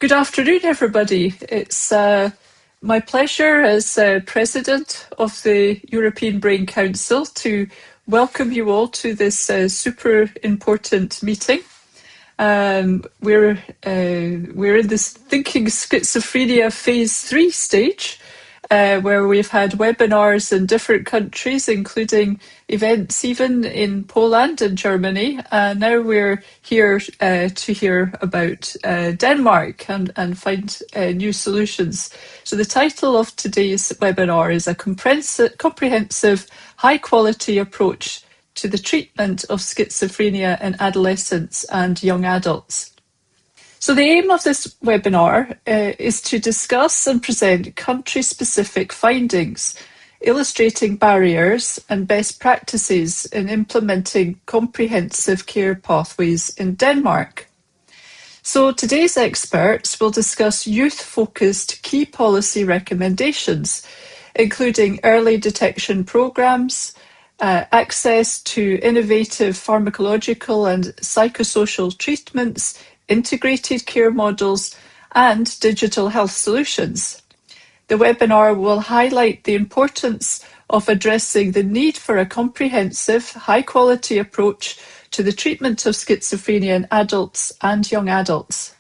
Good afternoon, everybody. It's my pleasure as President of the European Brain Council to welcome you all to this super important meeting. We're in this Thinking Schizophrenia Phase 3 stage, where we've had webinars in different countries, including events even in Poland and Germany. Now we're here to hear about Denmark and find new solutions. So the title of today's webinar is a comprehensive, high-quality approach to the treatment of schizophrenia in adolescents and young adults. So the aim of this webinar is to discuss and present country-specific findings, illustrating barriers and best practices in implementing comprehensive care pathways in Denmark. So today's experts will discuss youth-focused key policy recommendations, including early detection programs, access to innovative pharmacological and psychosocial treatments, integrated care models, and digital health solutions. The webinar will highlight the importance of addressing the need for a comprehensive, high-quality approach to the treatment of schizophrenia in adults and young adults.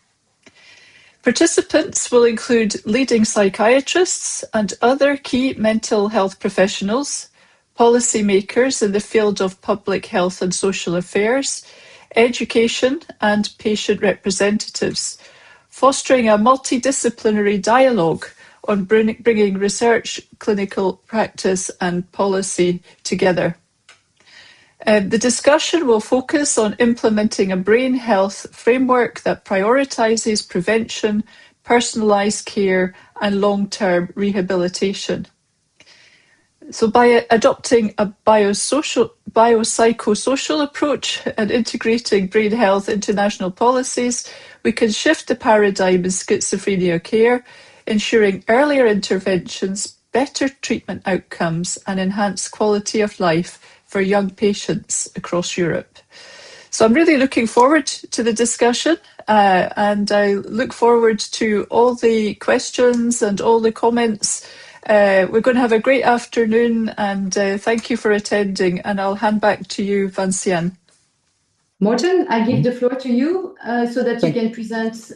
Participants will include leading psychiatrists and other key mental health professionals, policymakers in the field of public health and social affairs, education and patient representatives, fostering a multidisciplinary dialogue on bringing research, clinical practice and policy together. The discussion will focus on implementing a brain health framework that prioritises prevention, personalised care and long-term rehabilitation. So by adopting a biopsychosocial approach and integrating brain health into national policies, we can shift the paradigm in schizophrenia care, ensuring earlier interventions, better treatment outcomes, and enhanced quality of life for young patients across Europe. So I'm really looking forward to the discussion, and I look forward to all the questions and all the comments. We're going to have a great afternoon, and thank you for attending, and I'll hand back to you, Vinciane. Morten, I give the floor to you so that you can present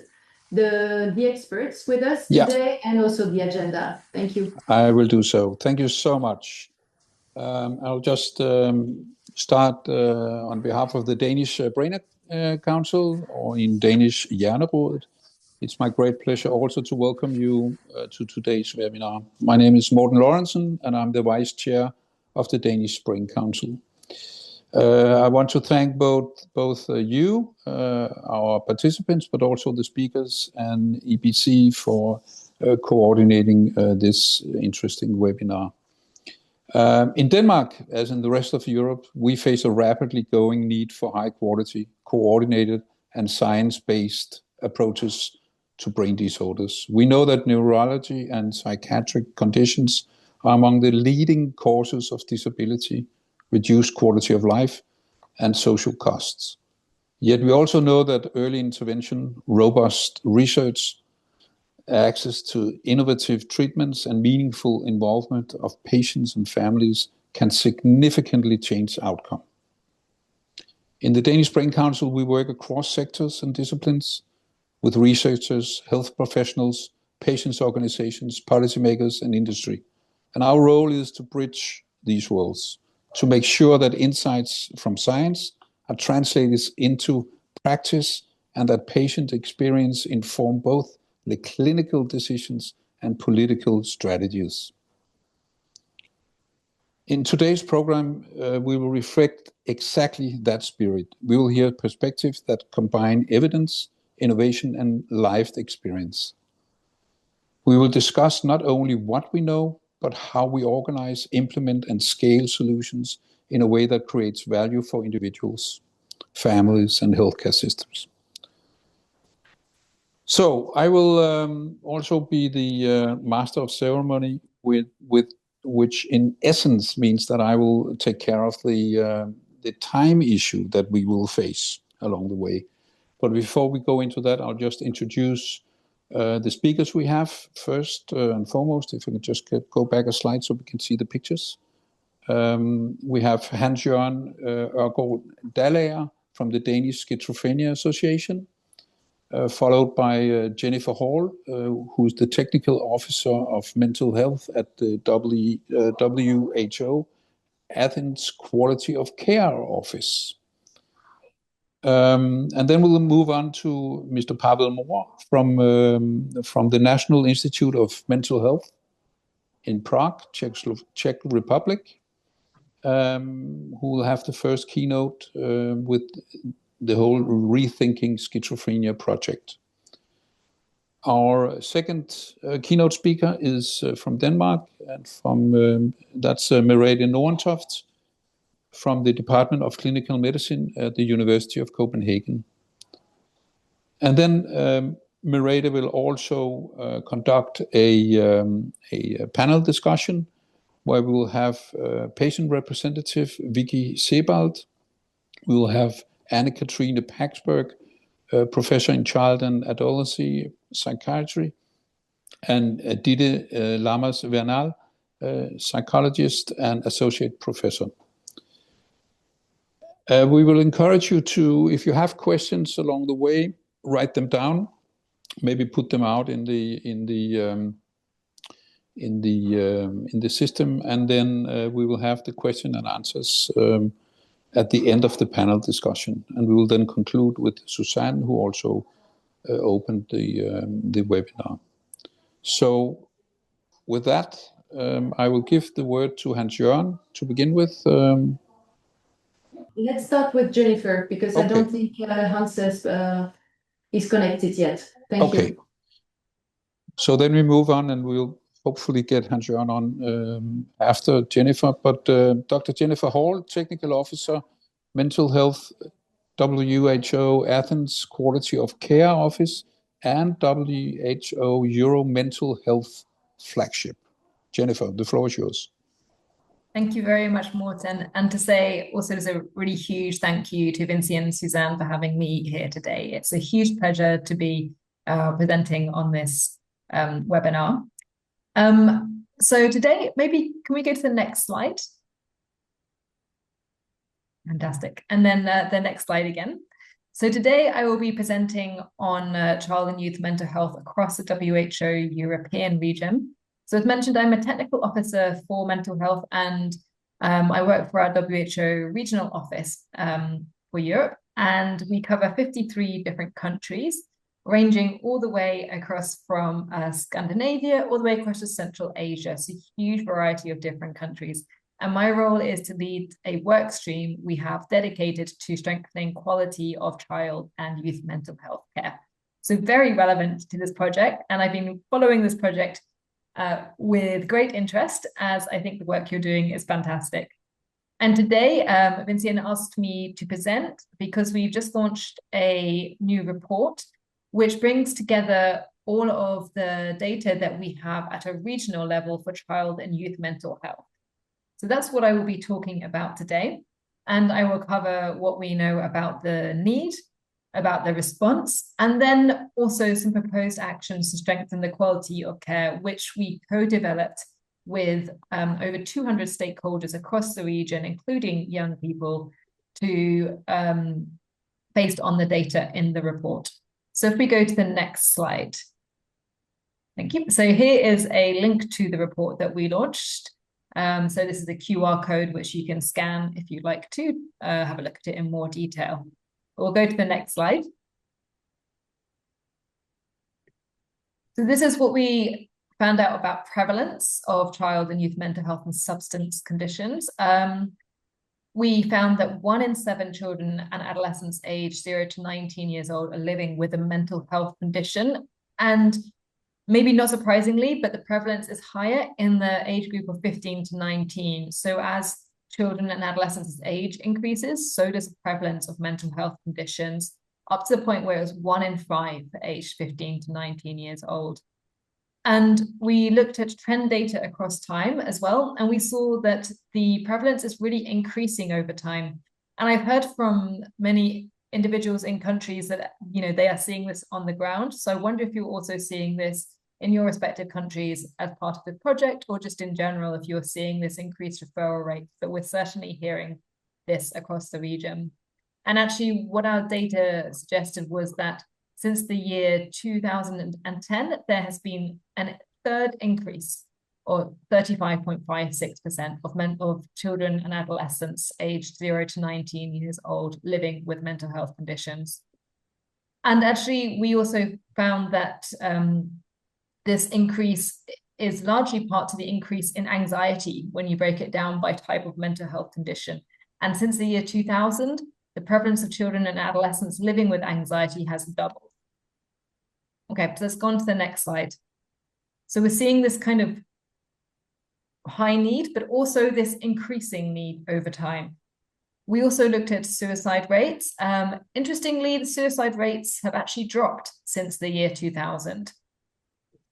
the experts with us today and also the agenda. Thank you. I will do so. Thank you so much. I'll just start on behalf of the Danish Brain Council, or in Danish, Hjernerådet. It's my great pleasure also to welcome you to today's webinar. My name is Morten Lorentzen, and I'm the Vice Chair of the Danish Brain Council. I want to thank both you, our participants, but also the speakers and EBC for coordinating this interesting webinar. In Denmark, as in the rest of Europe, we face a rapidly growing need for high-quality, coordinated, and science-based approaches to brain disorders. We know that neurology and psychiatric conditions are among the leading causes of disability, reduced quality of life, and social costs. Yet we also know that early intervention, robust research, access to innovative treatments, and meaningful involvement of patients and families can significantly change outcome. In the Danish Brain Council, we work across sectors and disciplines with researchers, health professionals, patients' organizations, policymakers, and industry. And our role is to bridge these worlds, to make sure that insights from science are translated into practice and that patient experience inform both the clinical decisions and political strategies. In today's program, we will reflect exactly that spirit. We will hear perspectives that combine evidence, innovation, and lived experience. We will discuss not only what we know, but how we organize, implement, and scale solutions in a way that creates value for individuals, families, and healthcare systems. So I will also be the master of ceremony, with which in essence means that I will take care of the time issue that we will face along the way. But before we go into that, I'll just introduce the speakers we have. First and foremost, if we can just go back a slide so we can see the pictures. We have Hans-Jørgen Ørgaard Dallager from the Danish Schizophrenia Association, followed by Jennifer Hall, who is the Technical Officer of Mental Health at the WHO Athens Quality of Care Office. And then we'll move on to Mr. Pavel Mohr from the National Institute of Mental Health in Prague, Czech Republic, who will have the first keynote with the whole Rethinking Schizophrenia Project. Our second keynote speaker is from Denmark, and that's Merete Nordentoft from the Department of Clinical Medicine at the University of Copenhagen. And then Merete will also conduct a panel discussion where we will have patient representative Vicky Sebald. We will have Anne-Katrine Paxberg, professor in child and adolescent psychiatry, and Ditte Lammers-Vernal, psychologist and associate professor. We will encourage you to, if you have questions along the way, write them down, maybe put them out in the system, and then we will have the question and answers at the end of the panel discussion, and we will then conclude with Suzanne, who also opened the webinar. So, with that, I will give the word to Hans-Jørgen to begin with. Let's start with Jennifer, because okay. I don't think Hans is connected yet. Thank you. So then we move on, and we'll hopefully get Hans-Jørgen on after Jennifer. But Dr. Jennifer Hall, Technical Officer, Mental Health, WHO Athens Quality of Care Office, and WHO Euro Mental Health Flagship. Jennifer, the floor is yours. Thank you very much, Morten. And to say also there's a really huge thank you to Vinci and Suzanne for having me here today. It's a huge pleasure to be presenting on this webinar. So today, maybe can we go to the next slide? Fantastic. And then the next slide again. So today I will be presenting on child and youth mental health across the WHO European region. So as mentioned, I'm a technical officer for mental health, and I work for our WHO regional office for Europe, and we cover 53 different countries, ranging all the way across from Scandinavia all the way across to Central Asia. So huge variety of different countries. And my role is to lead a work stream we have dedicated to strengthening quality of child and youth mental health care. So very relevant to this project. And I've been following this project with great interest, as I think the work you're doing is fantastic. And today, Vincian asked me to present because we've just launched a new report which brings together all of the data that we have at a regional level for child and youth mental health. So that's what I will be talking about today. And I will cover what we know about the need, about the response, and then also some proposed actions to strengthen the quality of care, which we co-developed with over 200 stakeholders across the region, including young people, based on the data in the report. So if we go to the next slide. Thank you. So here is a link to the report that we launched. So this is a QR code which you can scan if you'd like to have a look at it in more detail. We'll go to the next slide. So this is what we found out about prevalence of child and youth mental health and substance conditions. We found that 1 in 7 children and adolescents aged 0 to 19 years old are living with a mental health condition. And maybe not surprisingly, but the prevalence is higher in the age group of 15 to 19. So as children and adolescents' age increases, so does the prevalence of mental health conditions, up to the point where it was 1 in 5 aged 15 to 19 years old. And we looked at trend data across time as well, and we saw that the prevalence is really increasing over time. And I've heard from many individuals in countries that, they are seeing this on the ground. So I wonder if you're also seeing this in your respective countries as part of the project, or just in general, if you're seeing this increased referral rate. But we're certainly hearing this across the region. And actually, what our data suggested was that since the year 2010, there has been a third increase, or 35.56% of children and adolescents aged 0 to 19 years old living with mental health conditions. And actually, we also found that this increase is largely part to the increase in anxiety when you break it down by type of mental health condition. And since the year 2000, the prevalence of children and adolescents living with anxiety has doubled. Okay, so let's go on to the next slide. So we're seeing this kind of high need, but also this increasing need over time. We also looked at suicide rates. Interestingly, the suicide rates have actually dropped since the year 2000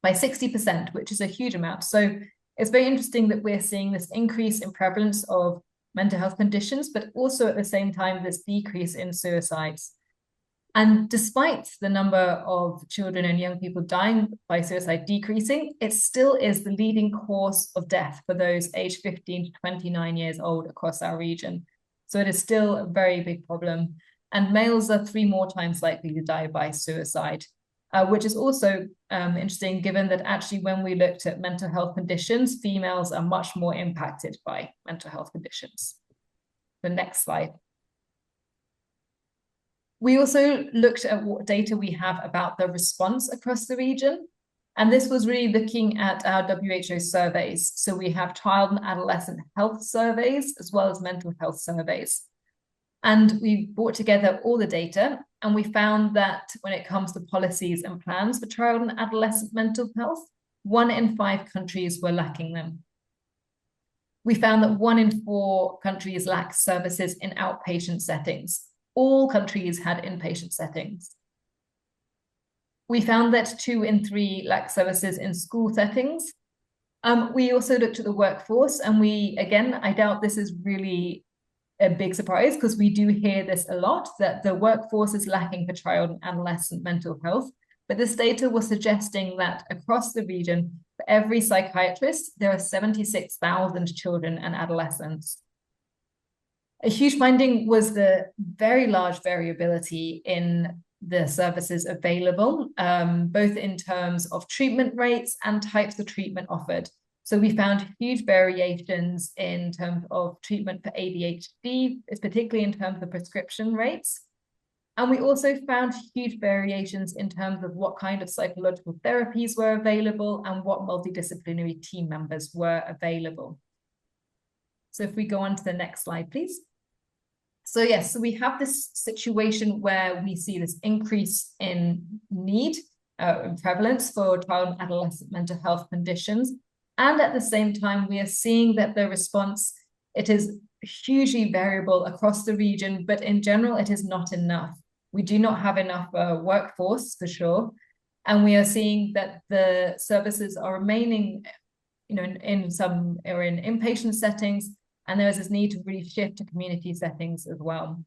by 60%, which is a huge amount. So it's very interesting that we're seeing this increase in prevalence of mental health conditions, but also at the same time, this decrease in suicides. And despite the number of children and young people dying by suicide decreasing, it still is the leading cause of death for those aged 15 to 29 years old across our region. So it is still a very big problem. And males are 3 more times likely to die by suicide, which is also interesting, given that actually when we looked at mental health conditions, females are much more impacted by mental health conditions. The next slide. We also looked at what data we have about the response across the region. And this was really looking at our WHO surveys. So we have child and adolescent health surveys, as well as mental health surveys. And we brought together all the data, and we found that when it comes to policies and plans for child and adolescent mental health, 1 in 5 countries were lacking them. We found that 1 in 4 countries lack services in outpatient settings. All countries had inpatient settings. We found that 2 in 3 lack services in school settings. We also looked at the workforce, and I doubt this is really a big surprise, because we do hear this a lot, that the workforce is lacking for child and adolescent mental health. But this data was suggesting that across the region, for every psychiatrist, there are 76,000 children and adolescents. A huge finding was the very large variability in the services available, both in terms of treatment rates and types of treatment offered. So we found huge variations in terms of treatment for ADHD, particularly in terms of prescription rates. And we also found huge variations in terms of what kind of psychological therapies were available and what multidisciplinary team members were available. So if we go on to the next slide, please. So yes, so we have this situation where we see this increase in need and prevalence for child and adolescent mental health conditions. And at the same time, we are seeing that the response, it is hugely variable across the region, but in general, it is not enough. We do not have enough workforce, for sure. And we are seeing that the services are remaining, in some or in inpatient settings, and there is this need to really shift to community settings as well.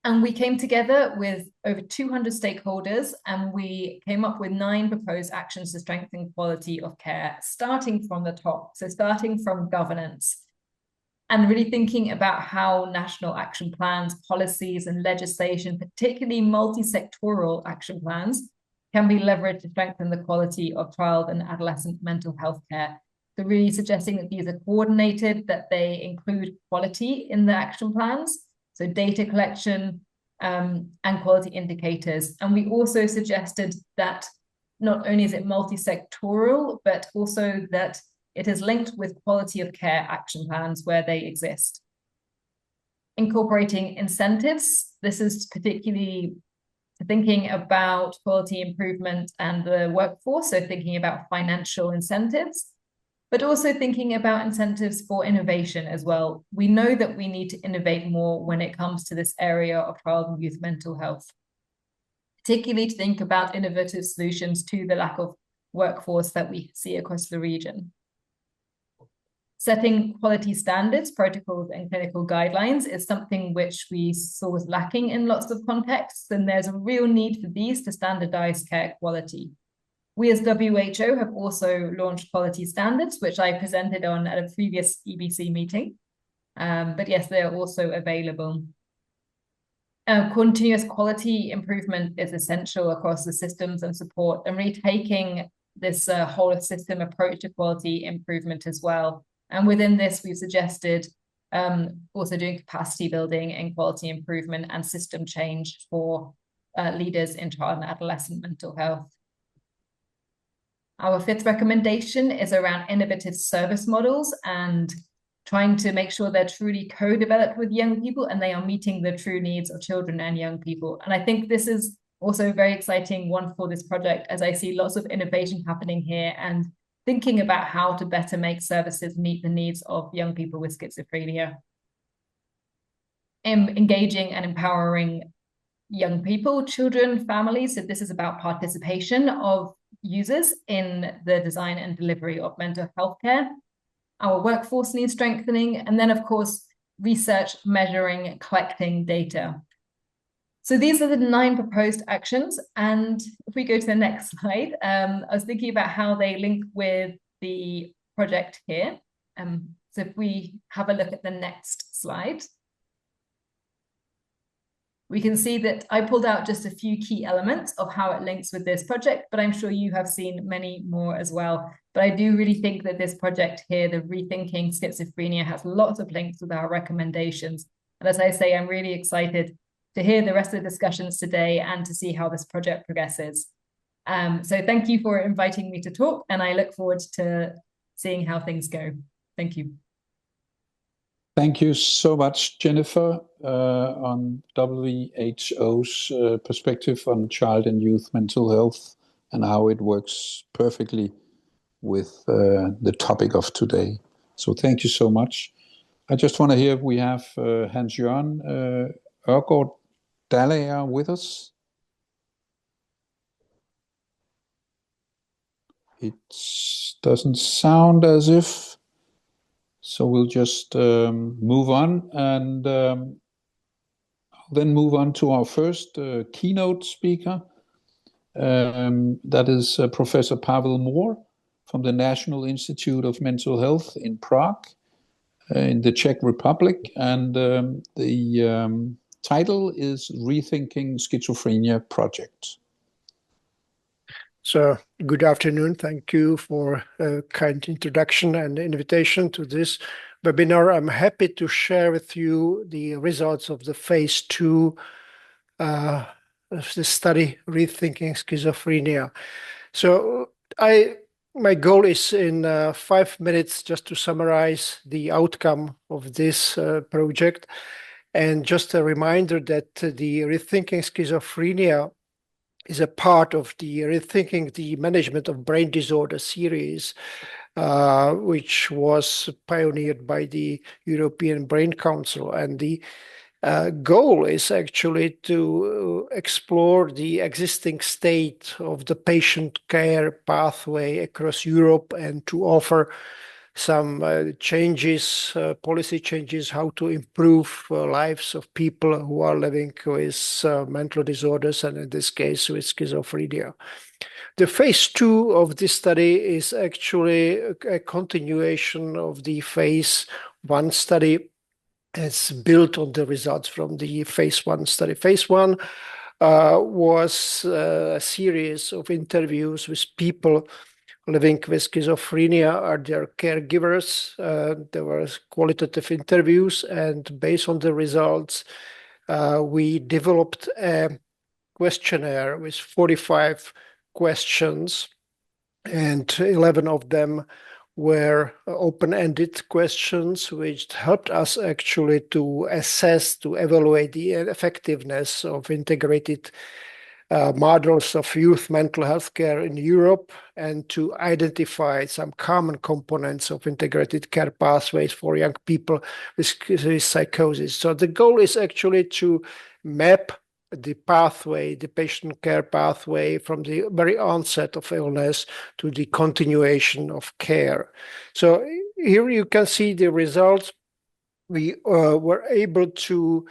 And we came together with over 200 stakeholders, and we came up with 9 proposed actions to strengthen quality of care, starting from the top. So starting from governance, and really thinking about how national action plans, policies, and legislation, particularly multi-sectoral action plans, can be leveraged to strengthen the quality of child and adolescent mental health care. So really suggesting that these are coordinated, that they include quality in the action plans, so data collection and quality indicators. And we also suggested that not only is it multi-sectoral, but also that it is linked with quality of care action plans where they exist. Incorporating incentives. This is particularly thinking about quality improvement and the workforce, so thinking about financial incentives, but also thinking about incentives for innovation as well. We know that we need to innovate more when it comes to this area of child and youth mental health, particularly to think about innovative solutions to the lack of workforce that we see across the region. setting quality standards, protocols, and clinical guidelines is something which we saw was lacking in lots of contexts, and there's a real need for these to standardize care quality. We as WHO have also launched quality standards, which I presented on at a previous EBC meeting. But yes, they are also available. Continuous quality improvement is essential across the systems and support, and really taking this whole of system approach to quality improvement as well. And within this, we've suggested also doing capacity building and quality improvement and system change for leaders in child and adolescent mental health. Our fifth recommendation is around innovative service models and trying to make sure they're truly co-developed with young people and they are meeting the true needs of children and young people. And I think this is also a very exciting one for this project, as I see lots of innovation happening here and thinking about how to better make services meet the needs of young people with schizophrenia. Engaging and empowering young people, children, families. So this is about participation of users in the design and delivery of mental health care. Our workforce needs strengthening. And then, of course, research, measuring, collecting data. So these are the 9 proposed actions. And if we go to the next slide, I was thinking about how they link with the project here. So if we have a look at the next slide, we can see that I pulled out just a few key elements of how it links with this project, but I'm sure you have seen many more as well. But I do really think that this project here, the Rethinking Schizophrenia, has lots of links with our recommendations. And as I say, I'm really excited to hear the rest of the discussions today and to see how this project progresses. So thank you for inviting me to talk, and I look forward to seeing how things go. Thank you. Thank you so much, Jennifer, on WHO's perspective on child and youth mental health and how it works perfectly with the topic of today. So thank you so much. I just want to hear if we have Hans-Jørgen Ørgaard Dallager with us. It doesn't sound as if. So we'll just move on, and I'll then move on to our first keynote speaker. That is Professor Pavel Mor from the National Institute of Mental Health in Prague, in the Czech Republic. And the title is Rethinking Schizophrenia Project. So, good afternoon. Thank you for a kind introduction and invitation to this webinar. I'm happy to share with you the results of the phase 2 of the study, Rethinking Schizophrenia. So, my goal is in 5 minutes just to summarize the outcome of this project. And just a reminder that the Rethinking Schizophrenia is a part of the Rethinking the Management of Brain Disorder series, which was pioneered by the European Brain Council. And the goal is actually to explore the existing state of the patient care pathway across Europe and to offer some changes, policy changes, how to improve lives of people who are living with mental disorders, and in this case with schizophrenia. The phase 2 of this study is actually a continuation of the phase 1 study. It's built on the results from the phase 1 study. Phase 1 was a series of interviews with people living with schizophrenia or their caregivers. There were qualitative interviews, and based on the results, we developed a questionnaire with 45 questions, and 11 of them were open-ended questions, which helped us actually to assess, to evaluate the effectiveness of integrated models of youth mental health care in Europe, and to identify some common components of integrated care pathways for young people with psychosis. So the goal is actually to map the pathway, the patient care pathway from the very onset of illness to the continuation of care. So here you can see the results. We were able to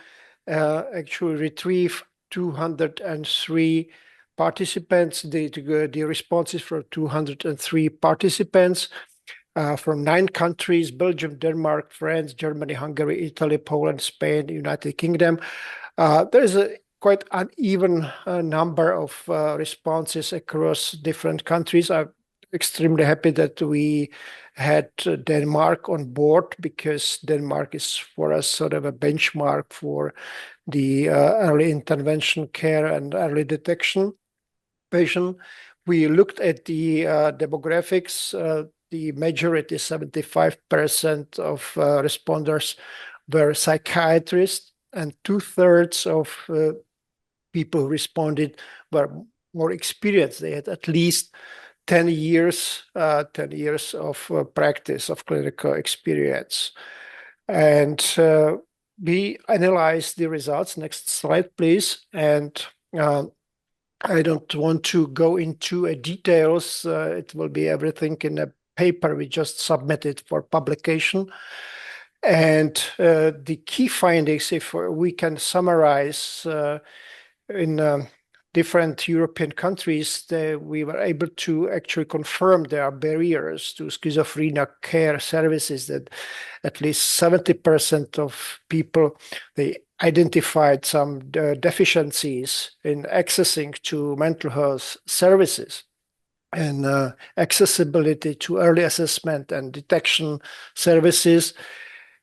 actually retrieve 203 participants, the responses for 203 participants from 9 countries: Belgium, Denmark, France, Germany, Hungary, Italy, Poland, Spain, United Kingdom. There is a quite uneven number of responses across different countries. I'm extremely happy that we had Denmark on board, because Denmark is for us sort of a benchmark for the early intervention care and early detection patient. We looked at the demographics. The majority, 75% of responders were psychiatrists, and 2/3 of people who responded were more experienced. They had at least 10 years of practice, of clinical experience. And we analyzed the results. Next slide, please. And I don't want to go into details. It will be everything in a paper we just submitted for publication. And the key findings, if we can summarize in different European countries, we were able to actually confirm there are barriers to schizophrenia care services, that at least 70% of people, they identified some deficiencies in accessing to mental health services, and accessibility to early assessment and detection services.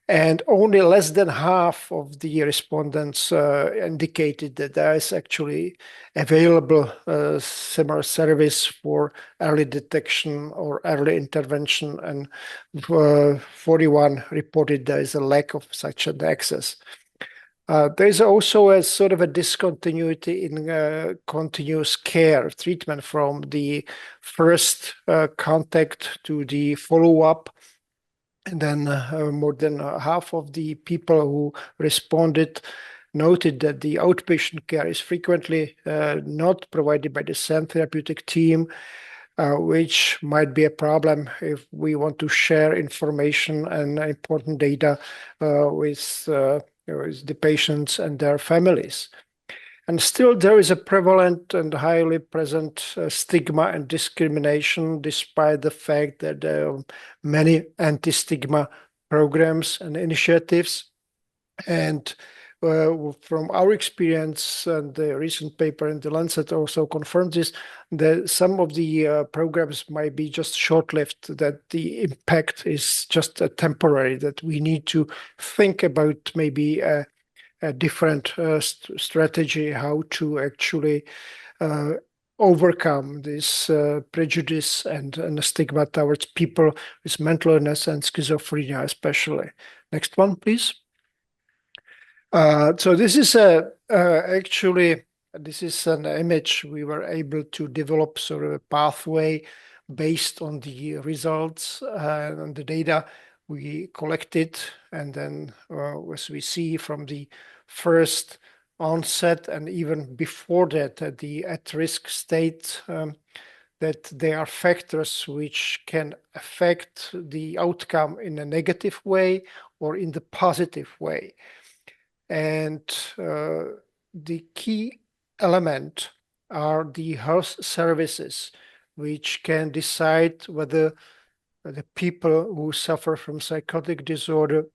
And only less than half of the respondents indicated that there is actually available similar service for early detection or early intervention, and 41 reported there is a lack of such an access. There is also a sort of a discontinuity in continuous care treatment from the first contact to the follow-up. And then more than half of the people who responded noted that the outpatient care is frequently not provided by the same therapeutic team, which might be a problem if we want to share information and important data with the patients and their families. And still there is a prevalent and highly present stigma and discrimination, despite the fact that there are many anti-stigma programs and initiatives. And from our experience, and the recent paper in The Lancet also confirms this, that some of the programs might be just short-lived, that the impact is just temporary, that we need to think about maybe a different strategy, how to actually overcome this prejudice and stigma towards people with mental illness and schizophrenia especially. Next one, please. So this is actually, this is an image we were able to develop, sort of a pathway based on the results and the data we collected. And then as we see from the first onset and even before that, at the at-risk state, that there are factors which can affect the outcome in a negative way or in the positive way. And the key element are the health services, which can decide whether the people who suffer from psychotic disorder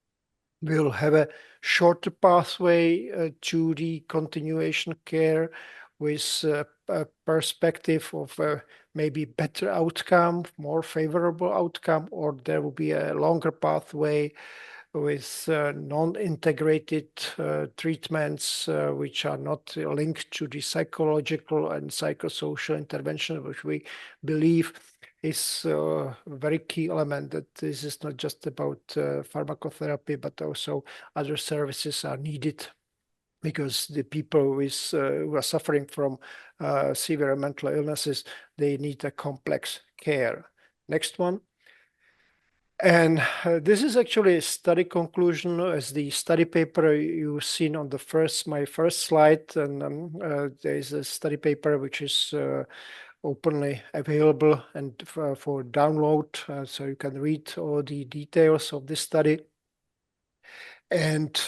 will have a shorter pathway to the continuation care with a perspective of maybe better outcome, more favorable outcome, or there will be a longer pathway with non-integrated treatments which are not linked to the psychological and psychosocial intervention, which we believe is a very key element, that this is not just about pharmacotherapy, but also other services are needed, because the people with, who are suffering from severe mental illnesses, they need a complex care. Next one. And this is actually a study conclusion as the study paper you've seen on my first slide. And there is a study paper which is openly available and for download, so you can read all the details of this study. And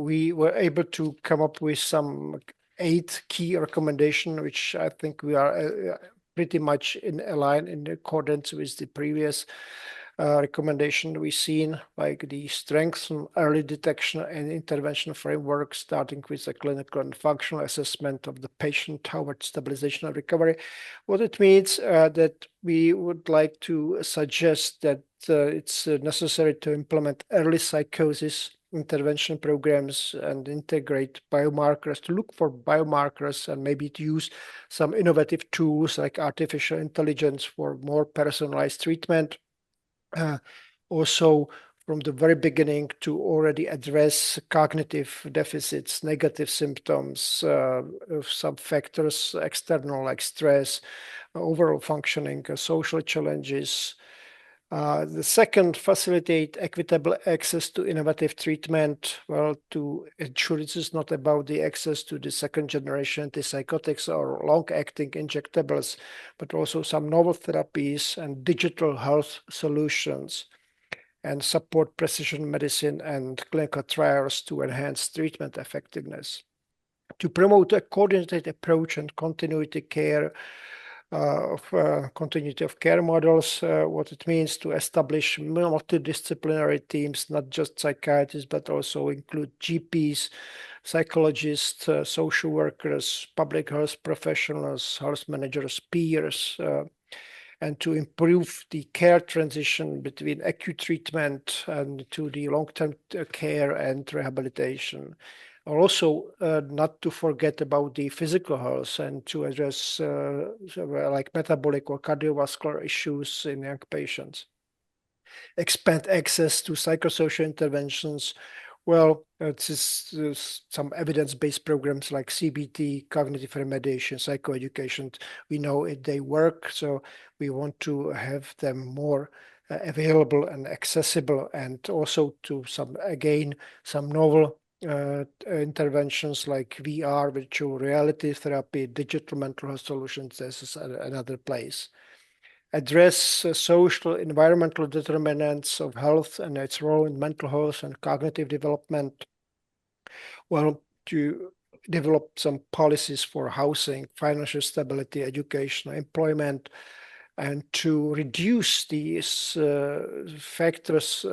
we were able to come up with some 8 key recommendations, which I think we are pretty much in accordance with the previous recommendation we've seen, like the strengthen early detection and intervention framework, starting with the clinical and functional assessment of the patient towards stabilization and recovery. What it means that we would like to suggest that it's necessary to implement early psychosis intervention programs and integrate biomarkers, to look for biomarkers and maybe to use some innovative tools like artificial intelligence for more personalized treatment. Also, from the very beginning, to already address cognitive deficits, negative symptoms, of some factors, external like stress, overall functioning, social challenges. The second, facilitate equitable access to innovative treatment. Well, to ensure this is not about the access to the second generation antipsychotics or long-acting injectables, but also some novel therapies and digital health solutions, and support precision medicine and clinical trials to enhance treatment effectiveness. To promote a coordinated approach and continuity care continuity of care models, what it means to establish multidisciplinary teams, not just psychiatrists, but also include GPs, psychologists, social workers, public health professionals, health managers, peers, and to improve the care transition between acute treatment and to the long-term care and rehabilitation. Also, not to forget about the physical health and to address like metabolic or cardiovascular issues in young patients. Expand access to psychosocial interventions. Well, it's some evidence-based programs like CBT, cognitive remediation, psychoeducation. We know they work, so we want to have them more available and accessible, and also to some novel interventions like VR, virtual reality therapy, digital mental health solutions. This is another place. Address social environmental determinants of health and its role in mental health and cognitive development. Well, to develop some policies for housing, financial stability, education, employment, and to reduce these factors,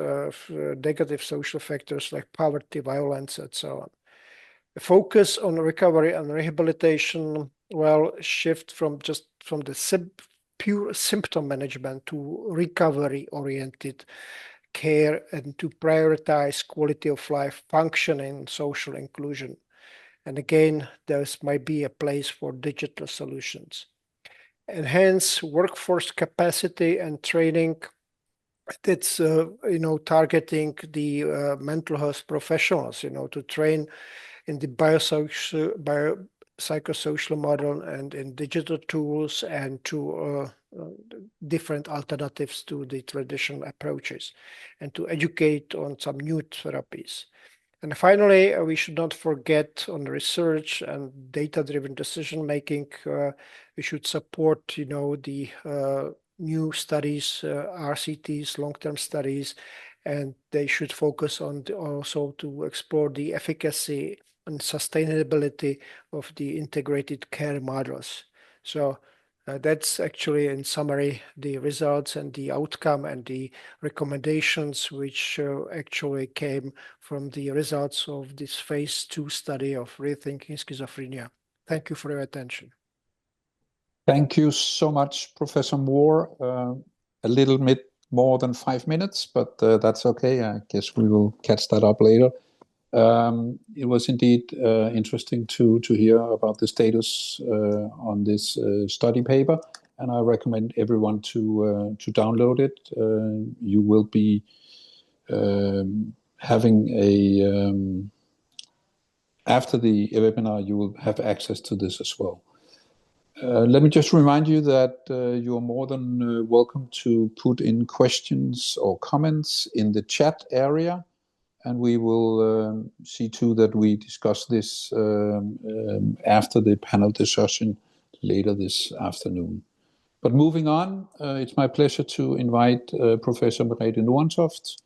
negative social factors like poverty, violence, and so on. Focus on recovery and rehabilitation, well, shift from the pure symptom management to recovery-oriented care, and to prioritize quality of life, functioning, social inclusion. And again, there might be a place for digital solutions. Enhance workforce capacity and training. That's targeting the mental health professionals, to train in the psychosocial model and in digital tools, and to different alternatives to the traditional approaches, and to educate on some new therapies. And finally, we should not forget on research and data-driven decision-making. We should support, the new studies, RCTs, long-term studies, and they should focus on also to explore the efficacy and sustainability of the integrated care models. So that's actually, in summary, the results and the outcome and the recommendations which actually came from the results of this phase 2 study of Rethinking Schizophrenia. Thank you for your attention. Thank you so much, Professor Moore. A little bit more than 5 minutes, but that's okay. I guess we will catch that up later. It was indeed interesting to hear about the status on this study paper, and I recommend everyone to download it. You will be having after the webinar, you will have access to this as well. Let me just remind you that you are more than welcome to put in questions or comments in the chat area, and we will see to that we discuss this after the panel discussion later this afternoon. But moving on, it's my pleasure to invite Professor Merete Nordentoft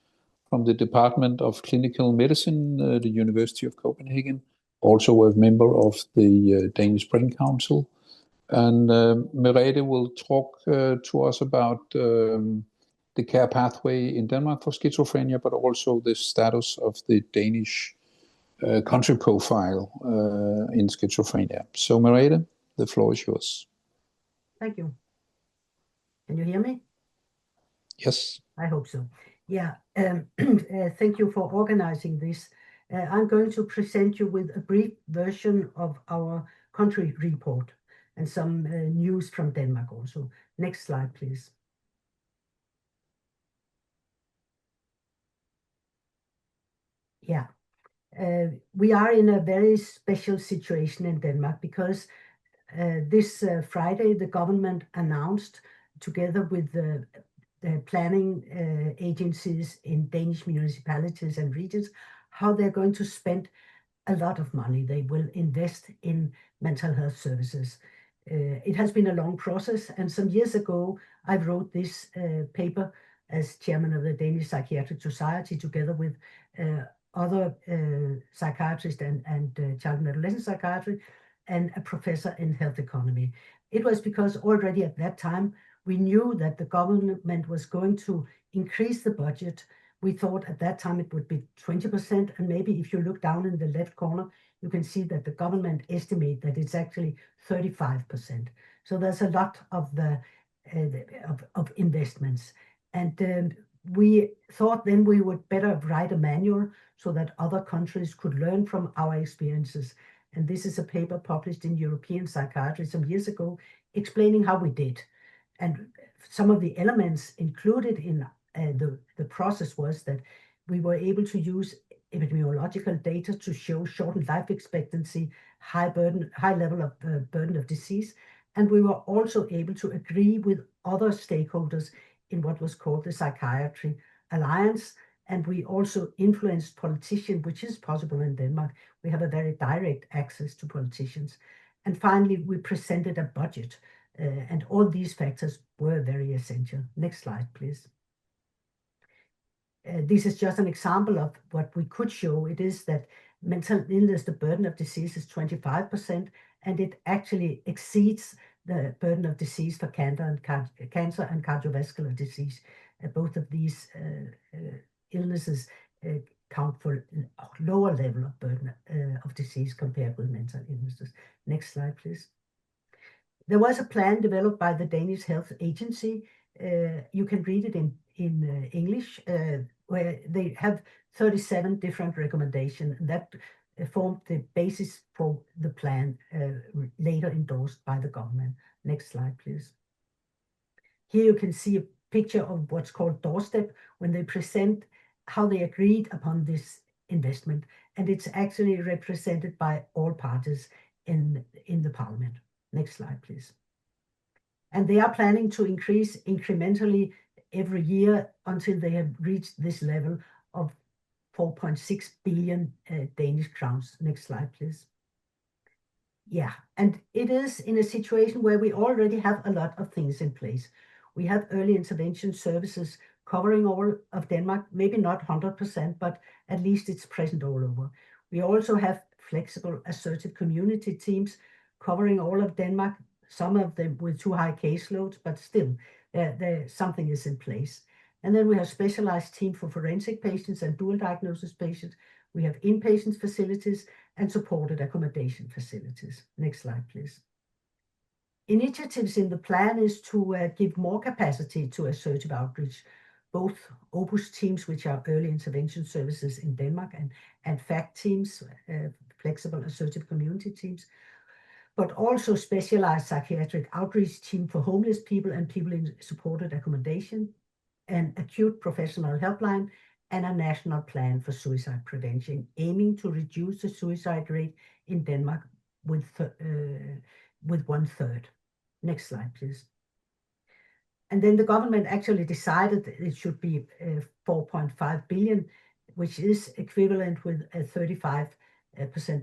from the Department of Clinical Medicine, the University of Copenhagen, also a member of the Danish Brain Council. And Merete will talk to us about the care pathway in Denmark for schizophrenia, but also the status of the Danish country profile in schizophrenia. So Merete, the floor is yours. Thank you. Can you hear me? Yes. I hope so. Yeah, thank you for organizing this. I'm going to present you with a brief version of our country report and some news from Denmark also. Next slide, please. Yeah, we are in a very special situation in Denmark because this Friday the government announced, together with the planning agencies in Danish municipalities and regions, how they're going to spend a lot of money. They will invest in mental health services. It has been a long process, and some years ago I wrote this paper as chairman of the Danish Psychiatric Society, together with other psychiatrists and child and adolescent psychiatry, and a professor in health economy. It was because already at that time we knew that the government was going to increase the budget. We thought at that time it would be 20%, and maybe if you look down in the left corner, you can see that the government estimate that it's actually 35%. So there's a lot of of investments, and we thought then we would better write a manual so that other countries could learn from our experiences. And this is a paper published in European Psychiatry some years ago, explaining how we did. And some of the elements included in the process was that we were able to use epidemiological data to show shortened life expectancy, high level of burden of disease. And we were also able to agree with other stakeholders in what was called the Psychiatry Alliance. And we also influenced politicians, which is possible in Denmark. We have a very direct access to politicians. And finally, we presented a budget. And all these factors were very essential. Next slide, please. This is just an example of what we could show. It is that mental illness, the burden of disease is 25%, and it actually exceeds the burden of disease for cancer and cardiovascular disease. Both of these illnesses count for a lower level of burden of disease compared with mental illnesses. Next slide, please. There was a plan developed by the Danish Health Agency. You can read it in English, where they have 37 different recommendations that formed the basis for the plan later endorsed by the government. Next slide, please. Here you can see a picture of what's called doorstep when they present how they agreed upon this investment, and it's actually represented by all parties in the parliament. Next slide, please. And they are planning to increase incrementally every year until they have reached this level of 4.6 billion Danish crowns. Next slide, please. Yeah, and it is in a situation where we already have a lot of things in place. We have early intervention services covering all of Denmark, maybe not 100%, but at least it's present all over. We also have flexible assertive community teams covering all of Denmark, some of them with too high caseloads, but still something is in place. And then we have specialized team for forensic patients and dual diagnosis patients. We have inpatient facilities and supported accommodation facilities. Next slide, please. Initiatives in the plan is to give more capacity to assertive outreach, both OPUS teams, which are early intervention services in Denmark, and FACT teams, flexible assertive community teams, but also specialized psychiatric outreach team for homeless people and people in supported accommodation, an acute professional helpline, and a national plan for suicide prevention, aiming to reduce the suicide rate in Denmark with 1/3. Next slide, please. And then the government actually decided that it should be 4.5 billion, which is equivalent with a 35%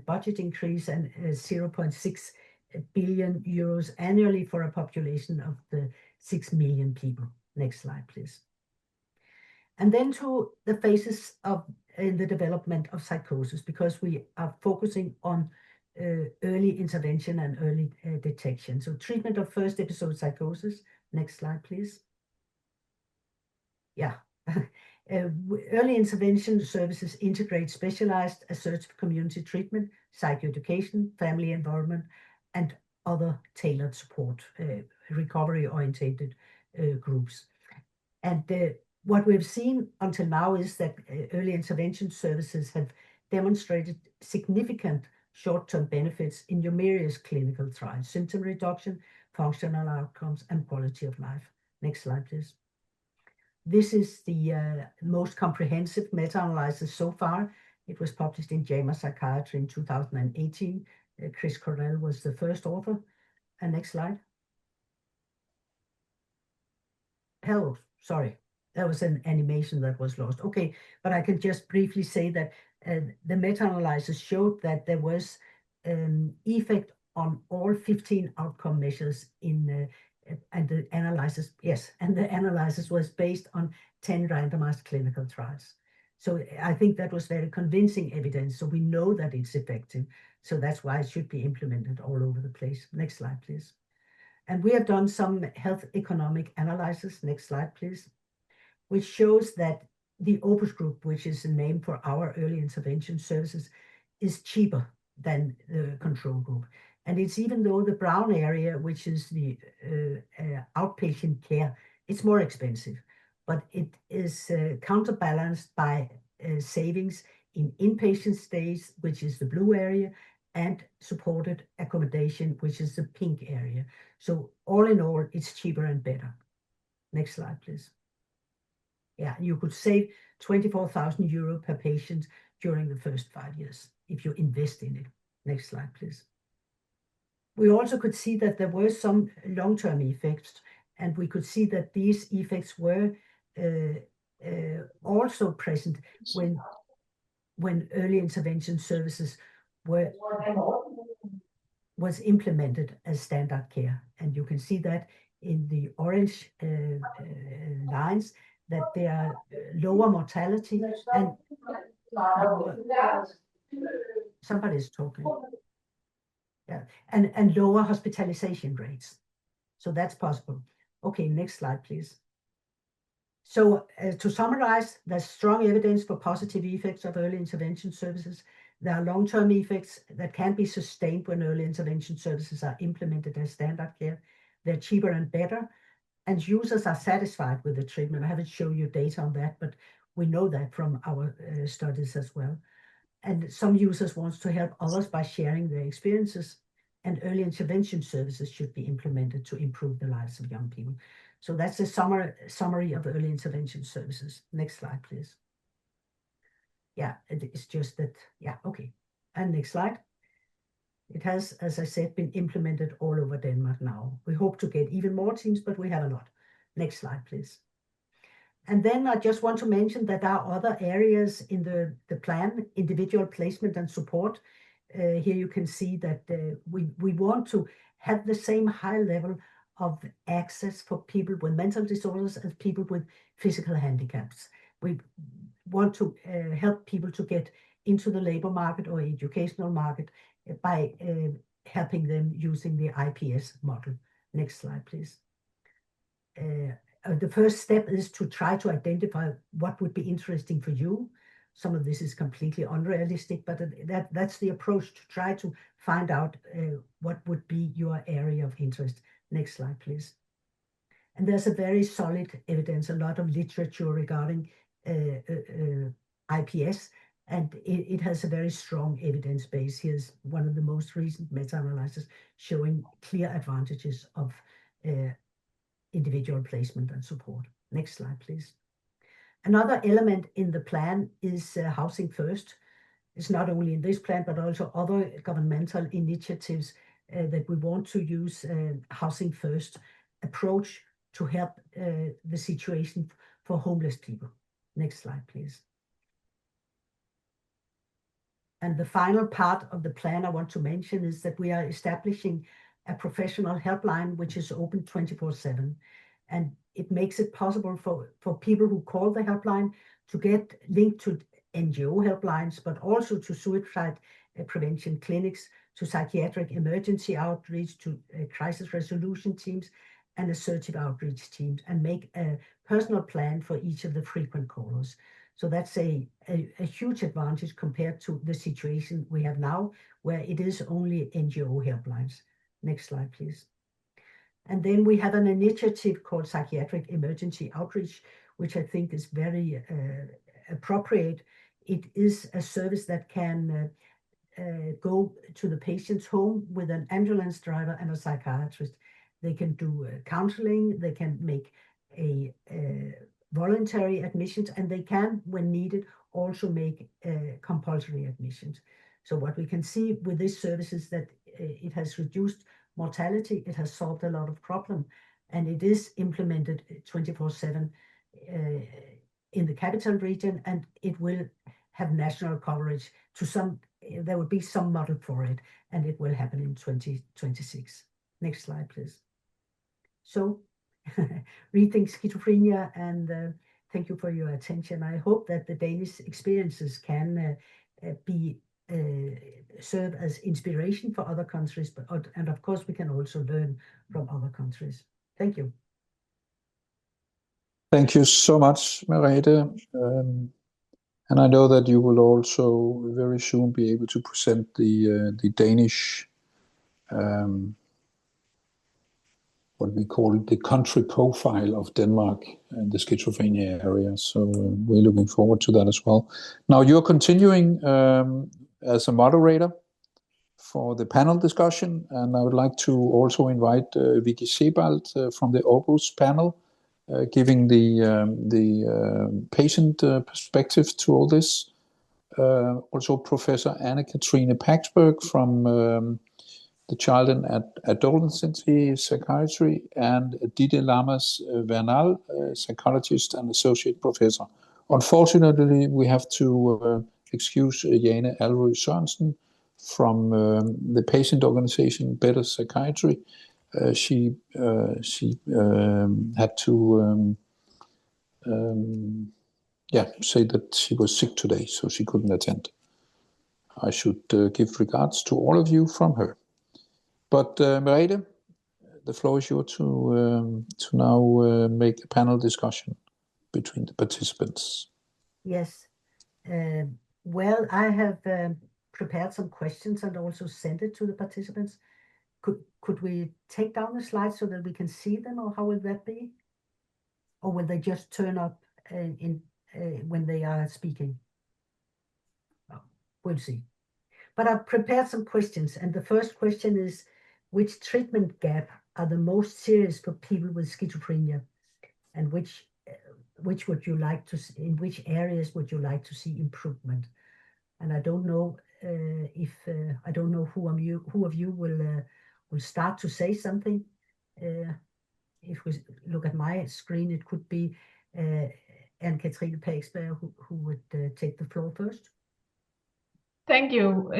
budget increase and 0.6 billion euros annually for a population of the 6 million people. Next slide, please. And then to the phases in the development of psychosis, because we are focusing on early intervention and early detection. So treatment of first episode psychosis. Next slide, please. Yeah. Early intervention services integrate specialized assertive community treatment, psychoeducation, family involvement, and other tailored support, recovery-oriented groups. And what we've seen until now is that early intervention services have demonstrated significant short-term benefits in numerous clinical trials: symptom reduction, functional outcomes, and quality of life. Next slide, please. This is the most comprehensive meta-analysis so far. It was published in JAMA Psychiatry in 2018. Chris Correll was the first author. And next slide. Hello, sorry. That was an animation that was lost. Okay, but I can just briefly say that the meta-analysis showed that there was effect on all 15 outcome measures in and the analysis, yes, and the analysis was based on 10 randomized clinical trials. So I think that was very convincing evidence. So we know that it's effective. So that's why it should be implemented all over the place. Next slide, please. And we have done some health economic analysis. Next slide, please. Which shows that the Opus group, which is the name for our early intervention services, is cheaper than the control group. And it's even though the brown area, which is the outpatient care, it's more expensive, but it is counterbalanced by savings in inpatient stays, which is the blue area, and supported accommodation, which is the pink area. So all in all, it's cheaper and better. Next slide, please. Yeah, you could save 24,000 euro per patient during the first 5 years if you invest in it. Next slide, please. We also could see that there were some long-term effects, and we could see that these effects were also present when early intervention services was implemented as standard care. And you can see that in the orange lines, that there are lower mortality and somebody's talking. Yeah, and lower hospitalization rates. So that's possible. Okay, next slide, please. So to summarize, there's strong evidence for positive effects of early intervention services. There are long-term effects that can be sustained when early intervention services are implemented as standard care. They're cheaper and better, and users are satisfied with the treatment. I haven't shown you data on that, but we know that from our studies as well. And some users want to help others by sharing their experiences, and early intervention services should be implemented to improve the lives of young people. So that's a summary of early intervention services. Next slide, please. Yeah, it's just that, yeah, okay. And next slide. It has, as I said, been implemented all over Denmark now. We hope to get even more teams, but we have a lot. Next slide, please. And then I just want to mention that there are other areas in the plan: individual placement and support. Here you can see that we want to have the same high level of access for people with mental disorders as people with physical handicaps. We want to help people to get into the labor market or educational market by helping them using the IPS model. Next slide, please. The first step is to try to identify what would be interesting for you. Some of this is completely unrealistic, but that's the approach, to try to find out what would be your area of interest. Next slide, please. And there's a very solid evidence, a lot of literature regarding IPS, and it has a very strong evidence base. Here's one of the most recent meta-analyses showing clear advantages of individual placement and support. Next slide, please. Another element in the plan is housing first. It's not only in this plan, but also other governmental initiatives that we want to use housing first approach to help the situation for homeless people. Next slide, please. And the final part of the plan I want to mention is that we are establishing a professional helpline which is open 24/7. And it makes it possible for people who call the helpline to get linked to NGO helplines, but also to suicide prevention clinics, to psychiatric emergency outreach, to crisis resolution teams, and assertive outreach teams, and make a personal plan for each of the frequent callers. So that's a huge advantage compared to the situation we have now, where it is only NGO helplines. Next slide, please. And then we have an initiative called Psychiatric Emergency Outreach, which I think is very appropriate. It is a service that can go to the patient's home with an ambulance driver and a psychiatrist. They can do counseling, they can make a voluntary admissions, and they can, when needed, also make compulsory admissions. So what we can see with this service is that it has reduced mortality, it has solved a lot of problem, and it is implemented 24/7 in the capital region, and it will have national coverage to some, there will be some model for it, and it will happen in 2026. Next slide, please. So, Rethink Schizophrenia, and thank you for your attention. I hope that the Danish experiences can serve as inspiration for other countries, and of course we can also learn from other countries. Thank you. Thank you so much, Merete. And I know that you will also very soon be able to present the Danish, what we call the country profile of Denmark and the schizophrenia area. So we're looking forward to that as well. Now you're continuing as a moderator for the panel discussion, and I would like to also invite Vicky Sebald from the Aarhus panel, giving the patient perspective to all this. Also Professor Anne-Katrine Paxberg from the Child and Adolescent Psychiatry, and Ditte Lammers Vernal, psychologist and associate professor. Unfortunately, we have to excuse Jane Alrøe Sørensen from the patient organization Better Psychiatry. She had to say that she was sick today, so she couldn't attend. I should give regards to all of you from her. But Merete, the floor is yours to now make a panel discussion between the participants. Yes. Well, I have prepared some questions and also sent it to the participants. Could we take down the slides so that we can see them, or how will that be? Or will they just turn up when they are speaking? Oh, we'll see. But I've prepared some questions, and the first question is, which treatment gap are the most serious for people with schizophrenia, and which would you like to see, in which areas would you like to see improvement? And I don't know I don't know who of you will start to say something. If we look at my screen, it could be Anne-Katrine Paxberg who would take the floor first. Thank you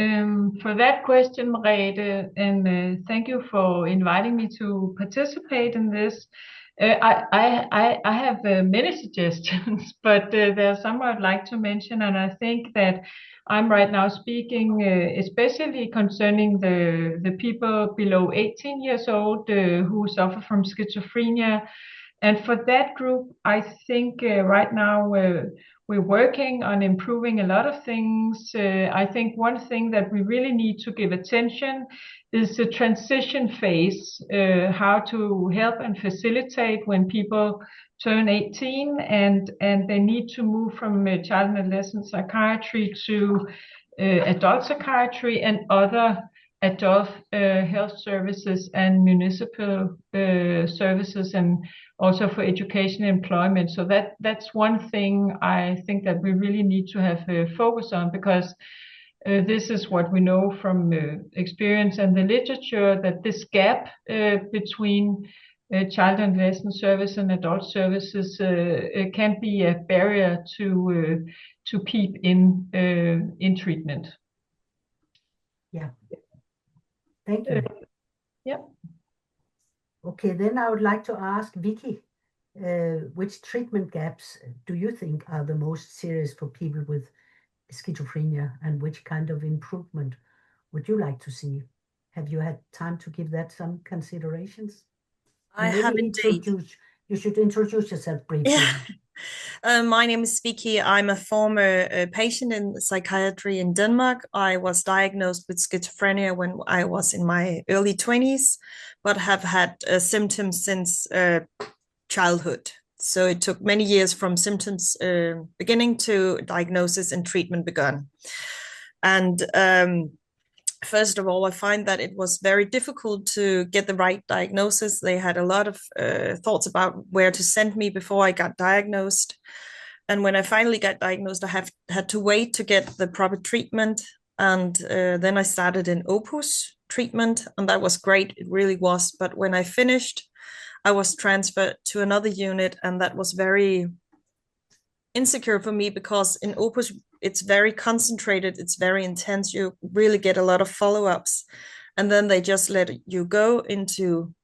for that question, Merete, and thank you for inviting me to participate in this. I have many suggestions, but there are some I'd like to mention, and I think that I'm right now speaking especially concerning the people below 18 years old who suffer from schizophrenia. And for that group, I think right now we're working on improving a lot of things. I think one thing that we really need to give attention is the transition phase, how to help and facilitate when people turn 18 and they need to move from child and adolescent psychiatry to adult psychiatry and other adult health services and municipal services, and also for education and employment. So that's one thing I think that we really need to have focus on, because This is what we know from experience and the literature, that this gap between child and adolescent service and adult services can be a barrier to keep in treatment. Yeah. Thank you. Yeah. Okay, then I would like to ask Vicky, which treatment gaps do you think are the most serious for people with schizophrenia, and which kind of improvement would you like to see? Have you had time to give that some considerations? I have indeed. You should introduce yourself briefly. Yeah. My name is Vicky. I'm a former patient in psychiatry in Denmark. I was diagnosed with schizophrenia when I was in my early 20s, but have had symptoms since childhood. So it took many years from symptoms beginning to diagnosis and treatment begun. And first of all, I find that it was very difficult to get the right diagnosis. They had a lot of thoughts about where to send me before I got diagnosed. And when I finally got diagnosed, I had to wait to get the proper treatment. And then I started an Opus treatment, and that was great. It really was. But when I finished, I was transferred to another unit, and that was very insecure for me, because in Opus, it's very concentrated, it's very intense, you really get a lot of follow-ups, and then they just let you go into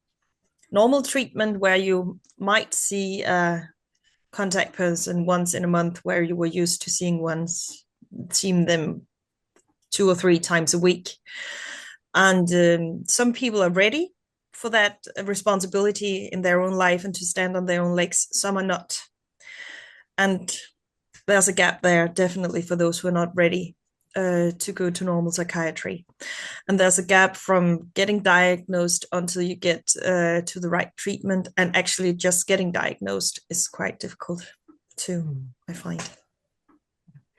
normal treatment where you might see a contact person once in a month, where you were used to seeing them 2 or 3 times a week. And some people are ready for that responsibility in their own life and to stand on their own legs, some are not. And there's a gap there, definitely, for those who are not ready to go to normal psychiatry. And there's a gap from getting diagnosed until you get to the right treatment, and actually just getting diagnosed is quite difficult too, I find.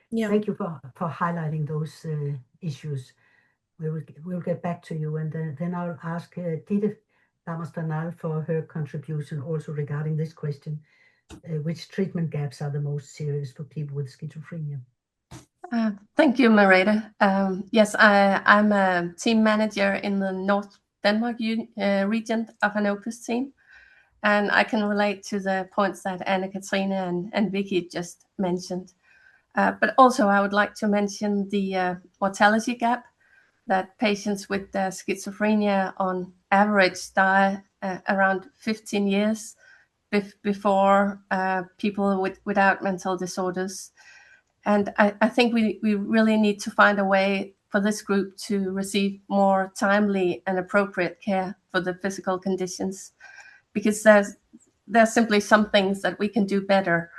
Yeah. Thank you for highlighting those issues. We'll get back to you, and then I'll ask Ditte Dammers-Bernal for her contribution also regarding this question. Which treatment gaps are the most serious for people with schizophrenia? Thank you, Merete. Yes, I'm a team manager in the North Denmark region of an Opus team, and I can relate to the points that Anne-Katrine and Vicky just mentioned. But also I would like to mention the mortality gap, that patients with schizophrenia on average die around 15 years before people without mental disorders. And I think we really need to find a way for this group to receive more timely and appropriate care for the physical conditions, because there's simply some things that we can do better.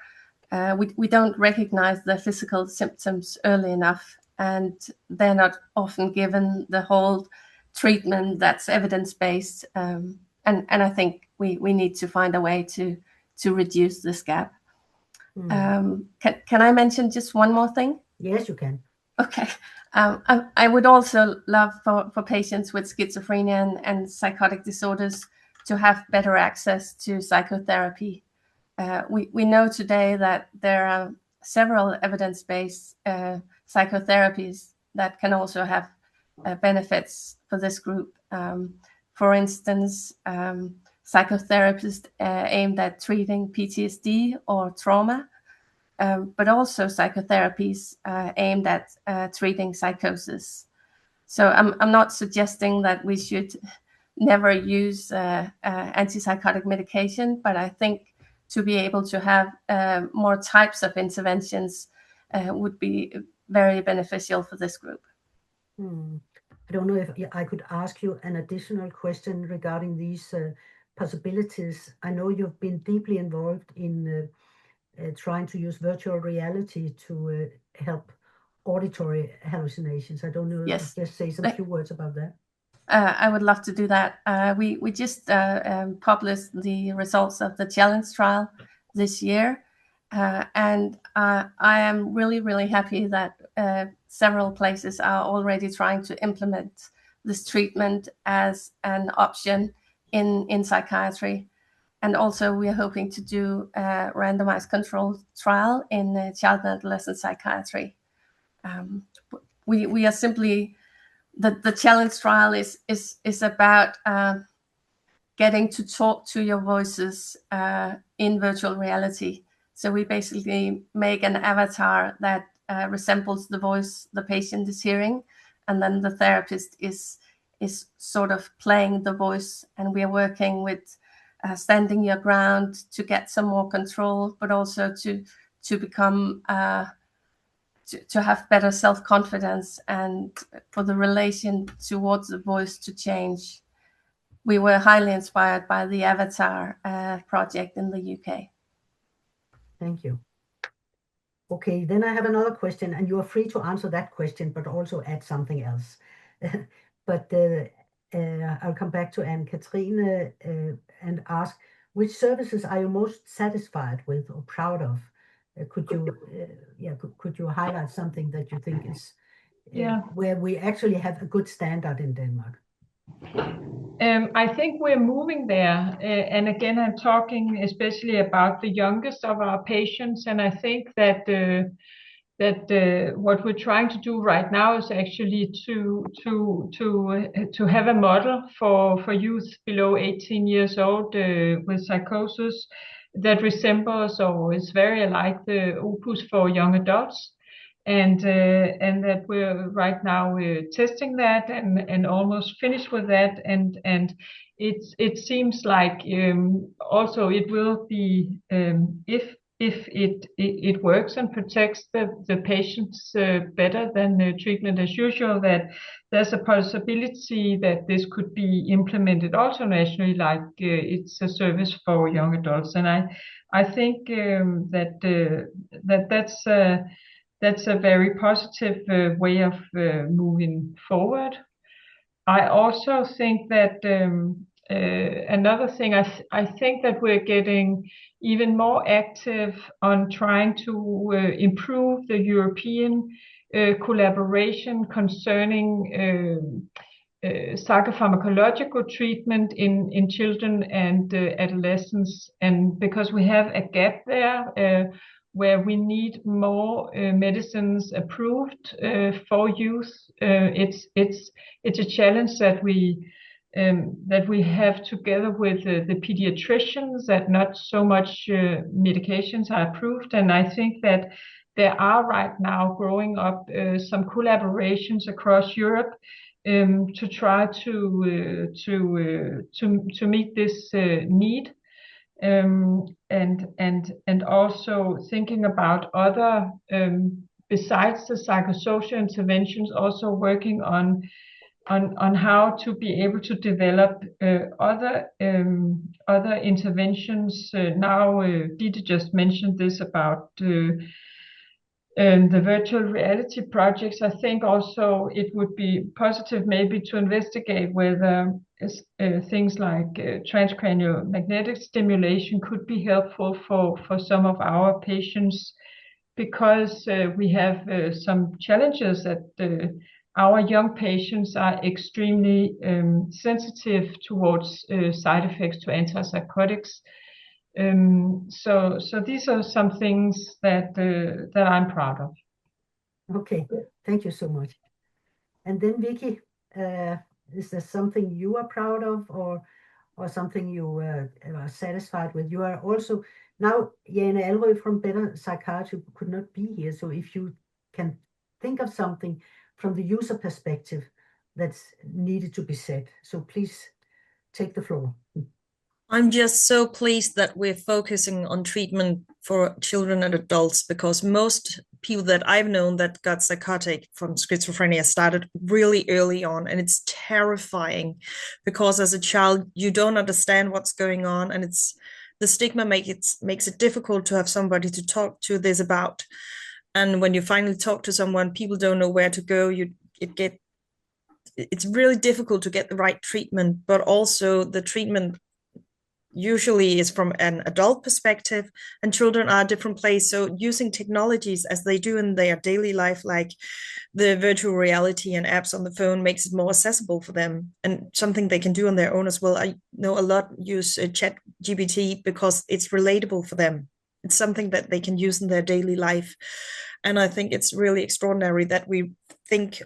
We don't recognize the physical symptoms early enough, and they're not often given the whole treatment that's evidence-based. And I think we need to find a way to reduce this gap. Can I mention just one more thing? Yes, you can. Okay. I would also love for patients with schizophrenia and psychotic disorders to have better access to psychotherapy. We know today that there are several evidence-based psychotherapies that can also have benefits for this group. For instance, psychotherapists aimed at treating PTSD or trauma, but also psychotherapies aimed at treating psychosis. So I'm not suggesting that we should never use antipsychotic medication, but I think to be able to have more types of interventions would be very beneficial for this group. I don't know if I could ask you an additional question regarding these possibilities. I know you've been deeply involved in trying to use virtual reality to help auditory hallucinations. I don't know if you just say some few words about that. I would love to do that. We just published the results of the challenge trial this year. And I am really, really happy that several places are already trying to implement this treatment as an option in psychiatry. And also we are hoping to do a randomized controlled trial in child and adolescent psychiatry. we are simply, the challenge trial is about getting to talk to your voices in virtual reality. So we basically make an avatar that resembles the voice the patient is hearing, and then the therapist is sort of playing the voice, and we are working with standing your ground to get some more control, but also to become to have better self-confidence and for the relation towards the voice to change. We were highly inspired by the Avatar project in the UK. Thank you. Okay, then I have another question, and you are free to answer that question, but also add something else. But I'll come back to Anne-Katrine and ask, which services are you most satisfied with or proud of? Could you highlight something that you think is where we actually have a good standard in Denmark? I think we're moving there. And again, I'm talking especially about the youngest of our patients. And I think that what we're trying to do right now is actually to have a model for youth below 18 years old with psychosis that resembles or is very like the opus for young adults. And that we're right now testing that and almost finished with that, and it seems like also it will be if it works and protects the patients better than the treatment as usual, that there's a possibility that this could be implemented also nationally, like it's a service for young adults. And I think that's a very positive way of moving forward. I also think that another thing, I think that we're getting even more active on trying to improve the European collaboration concerning psychopharmacological treatment in children and adolescents, and because we have a gap there where we need more medicines approved for youth. It's a challenge that we have together with the pediatricians, that not so much medications are approved, and I think that there are right now growing up some collaborations across Europe to try to meet this need. And also thinking about other besides the psychosocial interventions, also working on how to be able to develop other interventions. Now Dieter just mentioned this about the virtual reality projects. I think also it would be positive maybe to investigate whether things like transcranial magnetic stimulation could be helpful for some of our patients, because we have some challenges that our young patients are extremely sensitive towards side effects to antipsychotics. So these are some things that I'm proud of. Okay, thank you so much. And then Vicky, is there something you are proud of, or something you are satisfied with? You are also now, Jane Alrøe from Better Psychiatry could not be here, so if you can think of something from the user perspective that's needed to be said, so please take the floor. I'm just so pleased that we're focusing on treatment for children and adults, because most people that I've known that got psychotic from schizophrenia started really early on, and it's terrifying because as a child you don't understand what's going on, and the stigma makes it difficult to have somebody to talk to this about. And when you finally talk to someone, people don't know where to go. It's really difficult to get the right treatment, but also the treatment usually is from an adult perspective, and children are a different place. So using technologies as they do in their daily life, like the virtual reality and apps on the phone, makes it more accessible for them and something they can do on their own as well. I know a lot use ChatGPT because it's relatable for them. it's something that they can use in their daily life. And I think it's really extraordinary that we think,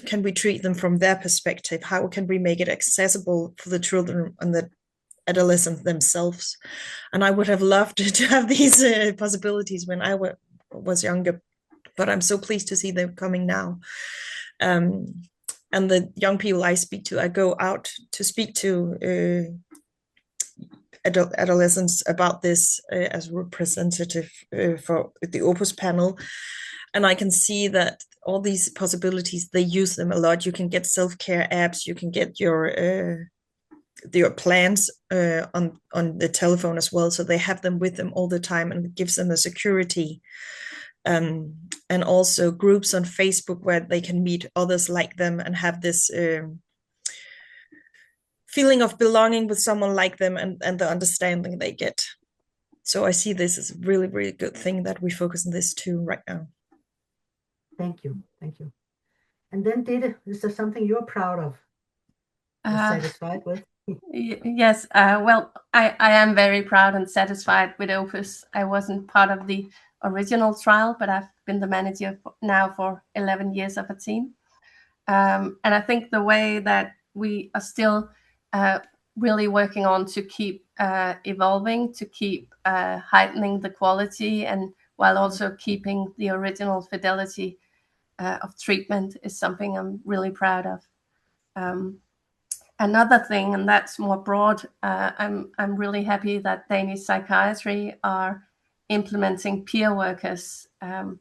can we treat them from their perspective? How can we make it accessible for the children and the adolescents themselves? And I would have loved to have these possibilities when I was younger, but I'm so pleased to see them coming now. And the young people I speak to, I go out to speak to adolescents about this as representative for the Opus panel. And I can see that all these possibilities, they use them a lot. You can get self-care apps, you can get your plans on the telephone as well. So they have them with them all the time, and it gives them a security. And also groups on Facebook where they can meet others like them and have this feeling of belonging with someone like them, and the understanding they get. So I see this as a really, really good thing that we focus on this too right now. Thank you. Thank you. And then Ditte, is there something you're proud of? Satisfied with? Yes, well, I am very proud and satisfied with Opus. I wasn't part of the original trial, but I've been the manager now for 11 years of a team. And I think the way that we are still really working on to keep evolving, to keep heightening the quality, and while also keeping the original fidelity of treatment is something I'm really proud of. Another thing, and that's more broad, I'm really happy that Danish psychiatry are implementing peer workers. And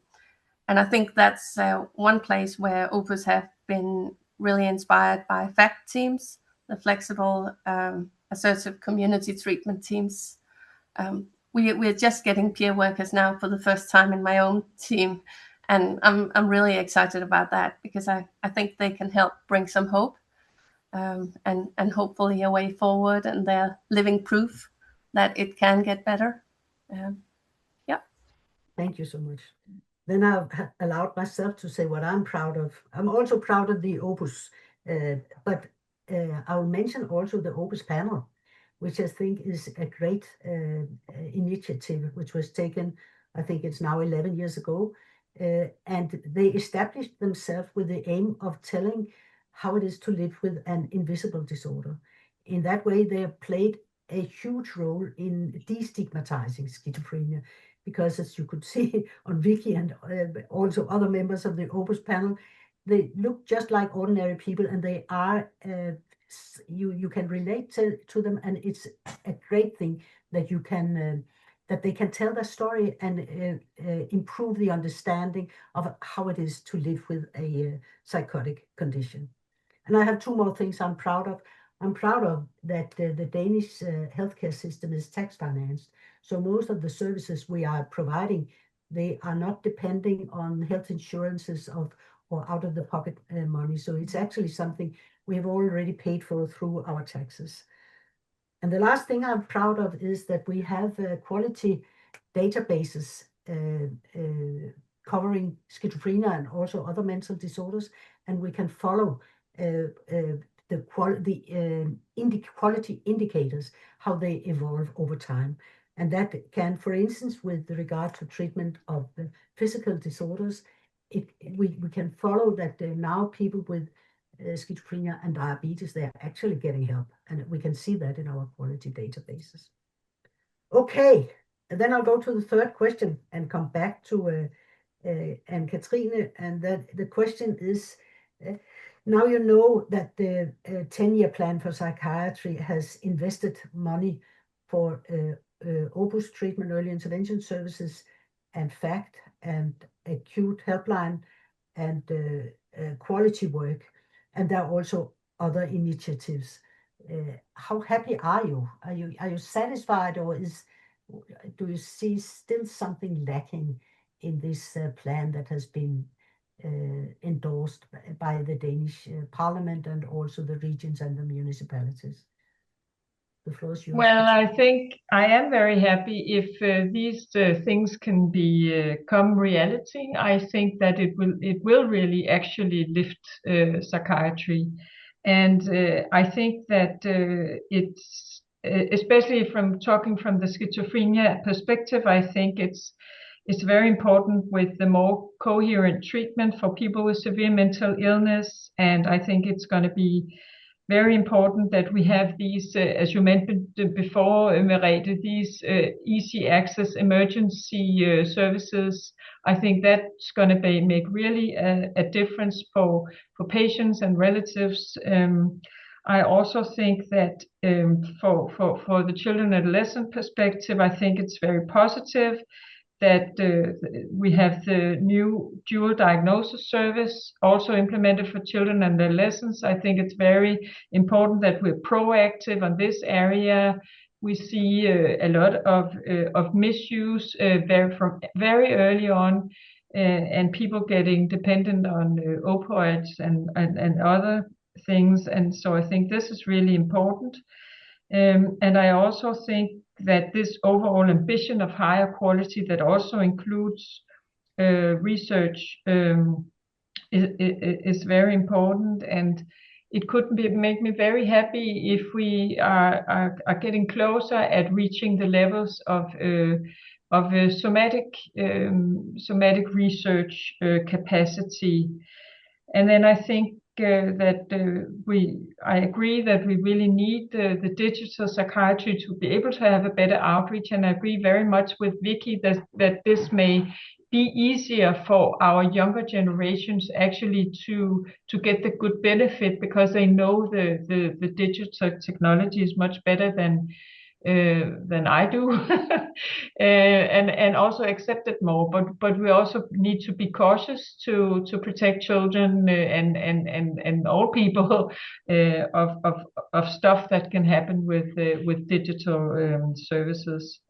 I think that's one place where Opus have been really inspired by FACT teams, the flexible assertive community treatment teams. We're just getting peer workers now for the first time in my own team. And I'm really excited about that, because I think they can help bring some hope. And hopefully a way forward, and they're living proof that it can get better. Yeah. Thank you so much. Then I've allowed myself to say what I'm proud of. I'm also proud of the Opus, but I will mention also the Opus panel, which I think is a great initiative, which was taken, I think it's now 11 years ago. And they established themselves with the aim of telling how it is to live with an invisible disorder. In that way, they have played a huge role in destigmatizing schizophrenia, because as you could see on Vicky and also other members of the Opus panel, they look just like ordinary people, and they are, you can relate to them, and it's a great thing that you can, that they can tell their story and improve the understanding of how it is to live with a psychotic condition. And I have two more things I'm proud of. I'm proud of that the Danish healthcare system is tax financed. So most of the services we are providing, they are not depending on health insurances or out of the pocket money. So it's actually something we have already paid for through our taxes. And the last thing I'm proud of is that we have quality databases covering schizophrenia and also other mental disorders, and we can follow the quality indicators, how they evolve over time. And that can, for instance, with regard to treatment of the physical disorders, we can follow that now people with schizophrenia and diabetes, they are actually getting help. And we can see that in our quality databases. Okay, and then I'll go to the third question and come back to Anne-Katrine. And that the question is, now you know that the 10-year plan for psychiatry has invested money for Opus treatment, early intervention services, and FACT, and acute helpline, and quality work. And there are also other initiatives. How happy are you? Are you satisfied, or do you see still something lacking in this plan that has been endorsed by the Danish Parliament and also the regions and the municipalities? The floor is yours. Well, I think I am very happy if these things can become reality. I think that it will really actually lift psychiatry, and I think that especially from talking from the schizophrenia perspective, I think it's very important with the more coherent treatment for people with severe mental illness. And I think it's going to be very important that we have these, as you mentioned before, Merete, these easy access emergency services. I think that's going to make really a difference for patients and relatives. I also think that for the children and adolescent perspective, I think it's very positive that we have the new dual diagnosis service also implemented for children and adolescents. I think it's very important that we're proactive on this area. We see a lot of misuse from very early on, and people getting dependent on opioids and other things. And so I think this is really important. And I also think that this overall ambition of higher quality that also includes research is very important, and it could make me very happy if we are getting closer at reaching the levels of somatic research capacity. And then I think I agree that we really need the digital psychiatry to be able to have a better outreach, and I agree very much with Vicky that this may be easier for our younger generations actually to get the good benefit, because they know the digital technology is much better than I do, and also accept it more. But we also need to be cautious to protect children and all people of stuff that can happen with digital services.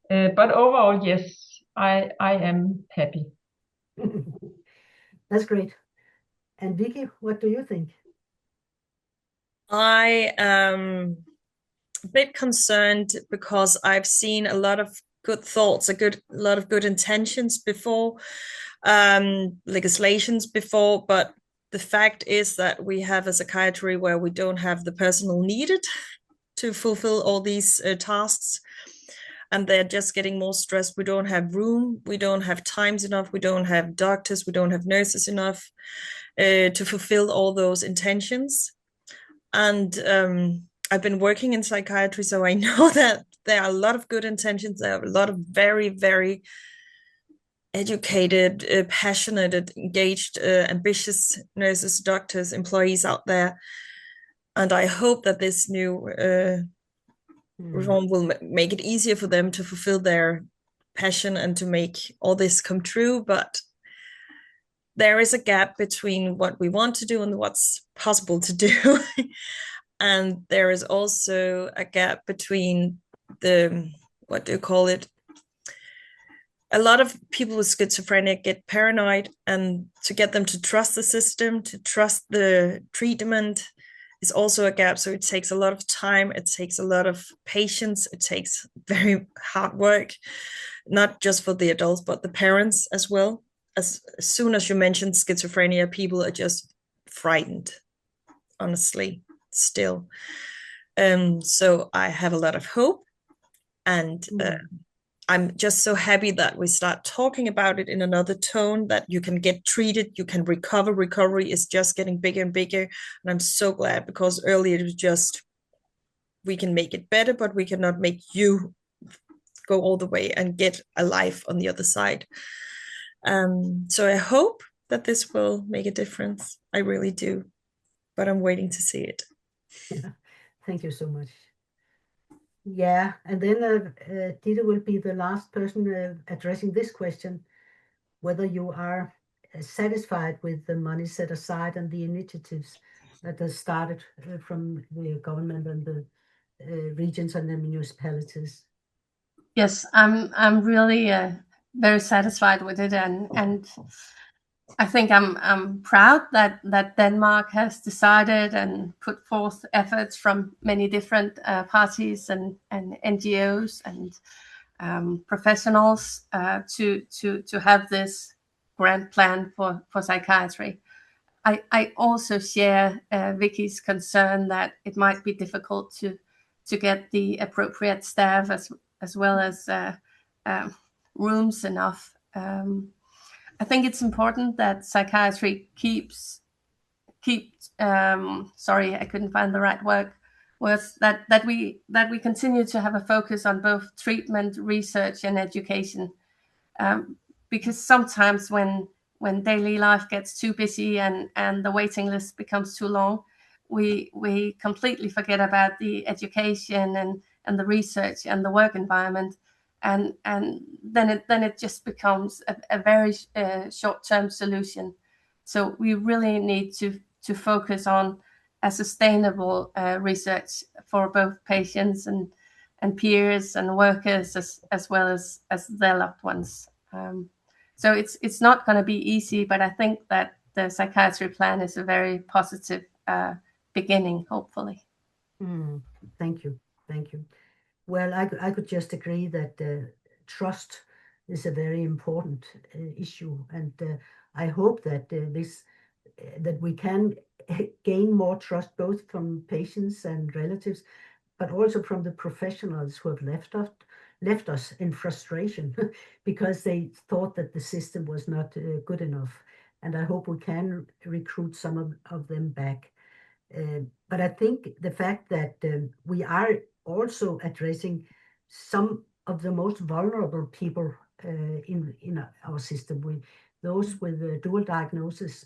But overall, yes, I am happy. That's great. And Vicky, what do you think? I am a bit concerned because I've seen a lot of good thoughts, a lot of good intentions before, legislations before, but the fact is that we have a psychiatry where we don't have the personnel needed to fulfill all these tasks, and they're just getting more stressed. We don't have room, we don't have times enough, we don't have doctors, we don't have nurses enough to fulfill all those intentions. And I've been working in psychiatry, so I know that there are a lot of good intentions. There are a lot of very, very educated, passionate, engaged, ambitious nurses, doctors, employees out there. And I hope that this new reform will make it easier for them to fulfill their passion and to make all this come true. But there is a gap between what we want to do and what's possible to do. And there is also a gap between a lot of people with schizophrenia get paranoid, and to get them to trust the system, to trust the treatment, is also a gap. So it takes a lot of time, it takes a lot of patience, it takes very hard work, not just for the adults, but the parents as well. As soon as you mention schizophrenia, people are just frightened, honestly, still. So I have a lot of hope, and I'm just so happy that we start talking about it in another tone, that you can get treated, you can recover. Recovery is just getting bigger and bigger. And I'm so glad, because earlier it was just, we can make it better, but we cannot make you go all the way and get a life on the other side. So I hope that this will make a difference. I really do, but I'm waiting to see it. Yeah. Thank you so much. Yeah, and then Dita will be the last person addressing this question, whether you are satisfied with the money set aside and the initiatives that have started from the government and the regions and the municipalities. Yes, I'm really very satisfied with it, and I think I'm proud that Denmark has decided and put forth efforts from many different parties and NGOs and professionals to have this grand plan for psychiatry. I also share Vicky's concern that it might be difficult to to get the appropriate staff as well as rooms enough. I think it's important that psychiatry keeps sorry, I couldn't find the right word, was that we continue to have a focus on both treatment, research, and education, because sometimes when daily life gets too busy and the waiting list becomes too long, we completely forget about the education and the research and the work environment, and then it just becomes a very short-term solution. So we really need to focus on a sustainable research for both patients and peers and workers as well as their loved ones. So it's not going to be easy, but I think that the psychiatry plan is a very positive beginning, hopefully. Thank you. Well, I could just agree that trust is a very important issue, and I hope that that we can gain more trust both from patients and relatives, but also from the professionals who have left us in frustration because they thought that the system was not good enough. And I hope we can recruit some of them back. But I think the fact that we are also addressing some of the most vulnerable people in our system, those with dual diagnosis,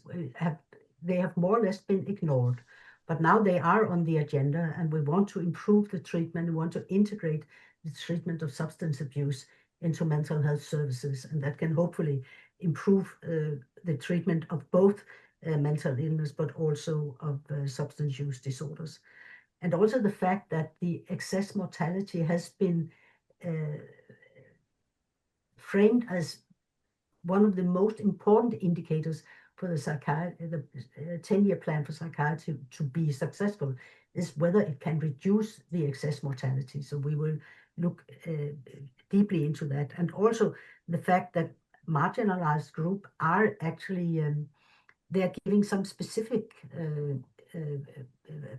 they have more or less been ignored. But now they are on the agenda, and we want to improve the treatment. We want to integrate the treatment of substance abuse into mental health services, and that can hopefully improve the treatment of both mental illness, but also of substance use disorders. And also the fact that the excess mortality has been framed as one of the most important indicators for the 10-year plan for psychiatry to be successful is whether it can reduce the excess mortality. So we will look deeply into that. And also the fact that marginalized groups are actually, they're giving some specific,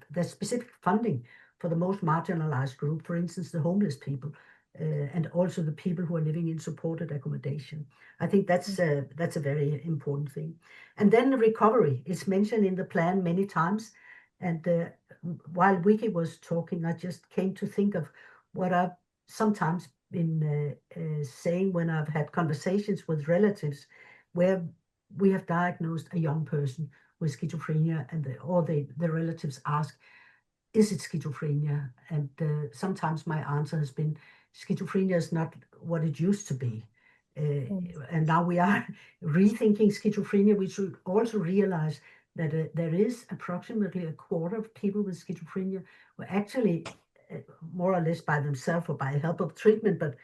there's specific funding for the most marginalized group, for instance, the homeless people, and also the people who are living in supported accommodation. I think that's a very important thing. And then the recovery is mentioned in the plan many times. And while Vicky was talking, I just came to think of what I've sometimes been saying when I've had conversations with relatives where we have diagnosed a young person with schizophrenia, and the relatives ask, is it schizophrenia? And sometimes my answer has been, schizophrenia is not what it used to be. And now we are rethinking schizophrenia. We should also realize that there is approximately a quarter of people with schizophrenia who are actually more or less by themselves or by help of treatment, but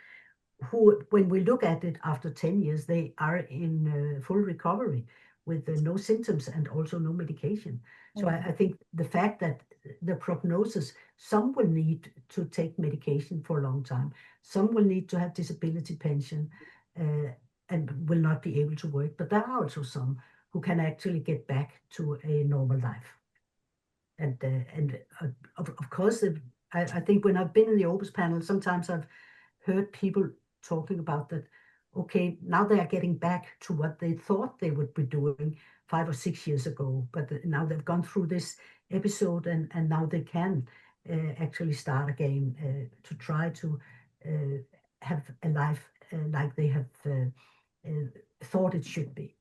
who, when we look at it after 10 years, they are in full recovery with no symptoms and also no medication. So I think the fact that the prognosis, some will need to take medication for a long time, some will need to have disability pension and will not be able to work, but there are also some who can actually get back to a normal life. And of course, I think when I've been in the Opus panel, sometimes I've heard people talking about that, okay, now they are getting back to what they thought they would be doing 5 or 6 years ago, but now they've gone through this episode and now they can actually start again to try to have a life like they have thought it should be.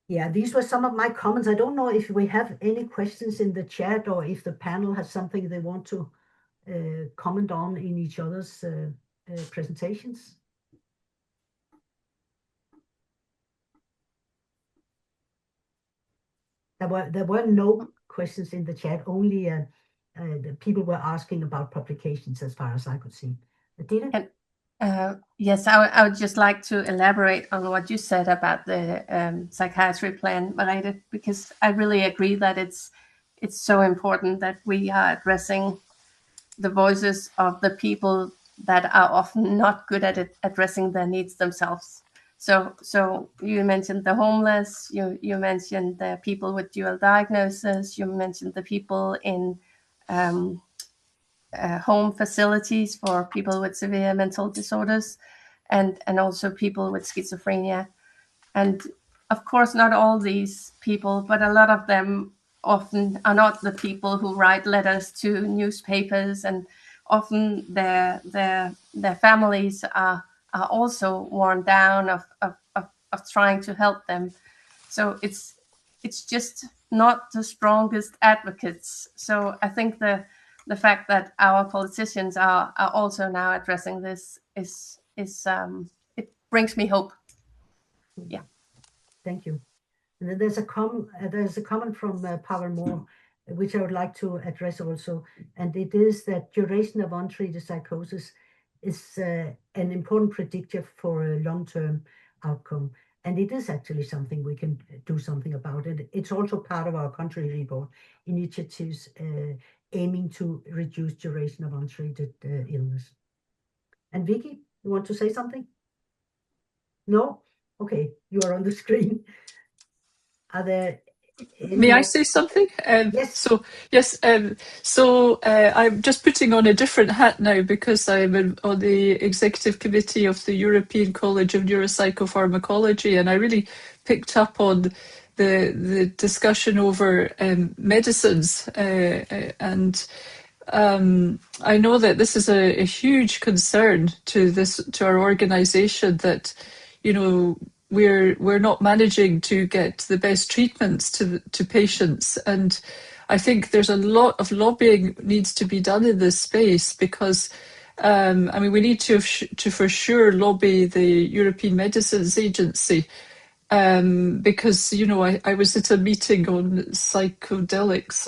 Yeah, these were some of my comments. I don't know if we have any questions in the chat or if the panel has something they want to comment on in each other's presentations. There were no questions in the chat, only the people were asking about publications as far as I could see. Did it? Yes, I would just like to elaborate on what you said about the psychiatry plan, Merete, because I really agree that it's so important that we are addressing the voices of the people that are often not good at addressing their needs themselves. So you mentioned the homeless, you mentioned the people with dual diagnosis, you mentioned the people in home facilities for people with severe mental disorders, and also people with schizophrenia. And of course, not all these people, but a lot of them often are not the people who write letters to newspapers, and often their families are also worn down of trying to help them. So it's just not the strongest advocates. So I think the fact that our politicians are also now addressing this is it brings me hope. Yeah. Thank you. And then there's a comment from Pavel Moore, which I would like to address also, and it is that duration of untreated psychosis is an important predictor for a long-term outcome, and it is actually something we can do something about it. It's also part of our country report initiatives aiming to reduce duration of untreated illness. And Vicky, you want to say something? No? Okay, you are on the screen. Are there May I say something? Yes. So I'm just putting on a different hat now because I'm on the executive committee of the European College of Neuropsychopharmacology, and I really picked up on the discussion over medicines, and I know that this is a huge concern to our organisation, that we're not managing to get the best treatments to patients, and I think there's a lot of lobbying needs to be done in this space, because we need to for sure lobby the European Medicines Agency, because I was at a meeting on psychedelics,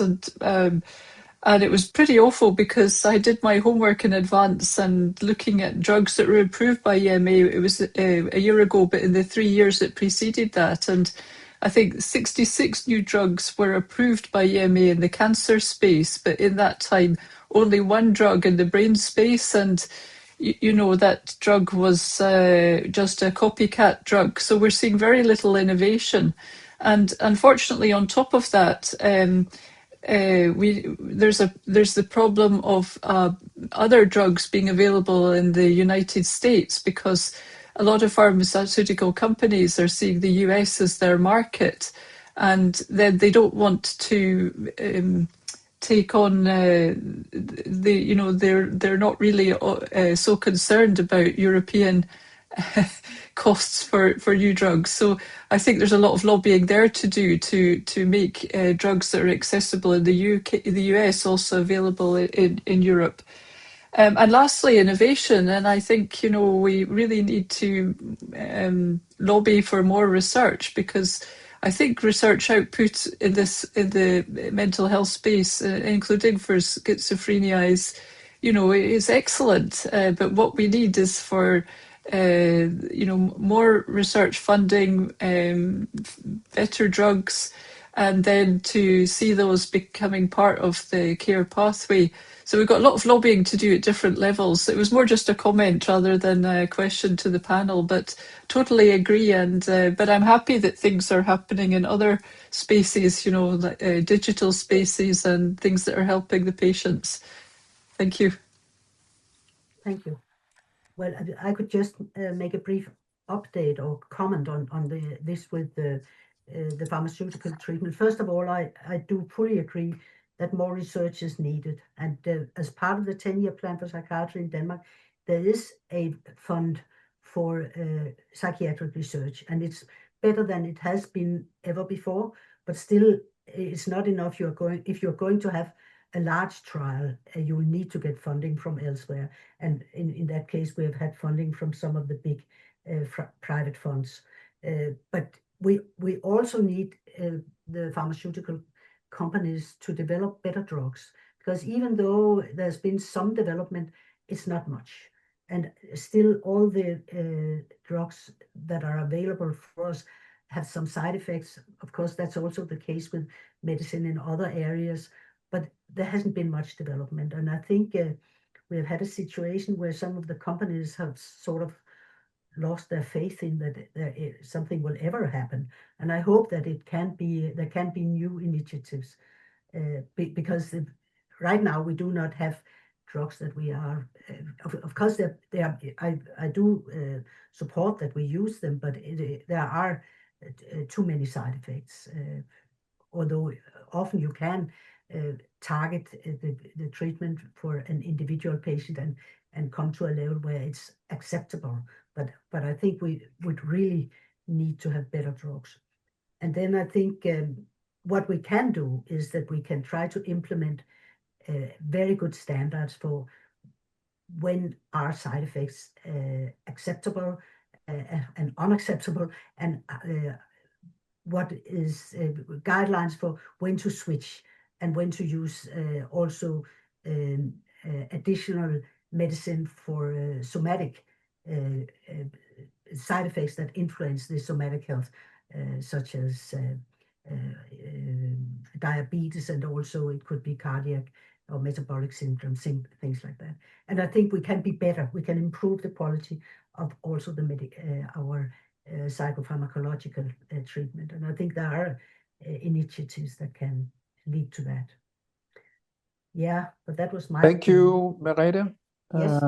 and it was pretty awful because I did my homework in advance and looking at drugs that were approved by EMA. It was a year ago, but in the 3 years that preceded that, and I think 66 new drugs were approved by EMA in the cancer space, but in that time, only one drug in the brain space, and that drug was just a copycat drug. So we're seeing very little innovation. And unfortunately, on top of that, there's the problem of other drugs being available in the United States, because a lot of pharmaceutical companies are seeing the US as their market, and then they don't want to take on they're not really so concerned about European costs for new drugs. So I think there's a lot of lobbying there to do to make drugs that are accessible in the UK, the US, also available in Europe. And lastly, innovation. And I think, we really need to lobby for more research, because I think research output in the mental health space, including for schizophrenia, is excellent. But what we need is for more research funding, better drugs, and then to see those becoming part of the care pathway. So we've got a lot of lobbying to do at different levels. It was more just a comment rather than a question to the panel, but totally agree. And but I'm happy that things are happening in other spaces, like digital spaces and things that are helping the patients. Thank you. Thank you. Well, I could just make a brief update or comment on this with the pharmaceutical treatment. First of all, I do fully agree that more research is needed. And as part of the 10-year plan for psychiatry in Denmark, there is a fund for psychiatric research, and it's better than it has been ever before, but still it's not enough. If you're going to have a large trial, you will need to get funding from elsewhere. And in that case, we have had funding from some of the big private funds. But we also need the pharmaceutical companies to develop better drugs, because even though there's been some development, it's not much. And still all the drugs that are available for us have some side effects. Of course, that's also the case with medicine in other areas, but there hasn't been much development. And I think we have had a situation where some of the companies have sort of lost their faith in that something will ever happen. And I hope that there can be new initiatives, because right now we do not have drugs that we are, of course, I do support that we use them, but there are too many side effects. Although often you can target the treatment for an individual patient and come to a level where it's acceptable. But I think we would really need to have better drugs. And then I think what we can do is that we can try to implement very good standards for when are side effects acceptable and unacceptable, and what is guidelines for when to switch and when to use also additional medicine for somatic side effects that influence the somatic health, such as diabetes, and also it could be cardiac or metabolic syndrome, things like that. And I think we can be better. We can improve the quality of also our psychopharmacological treatment. And I think there are initiatives that can lead to that. Yeah, but that was my Thank you, Merete. Yes.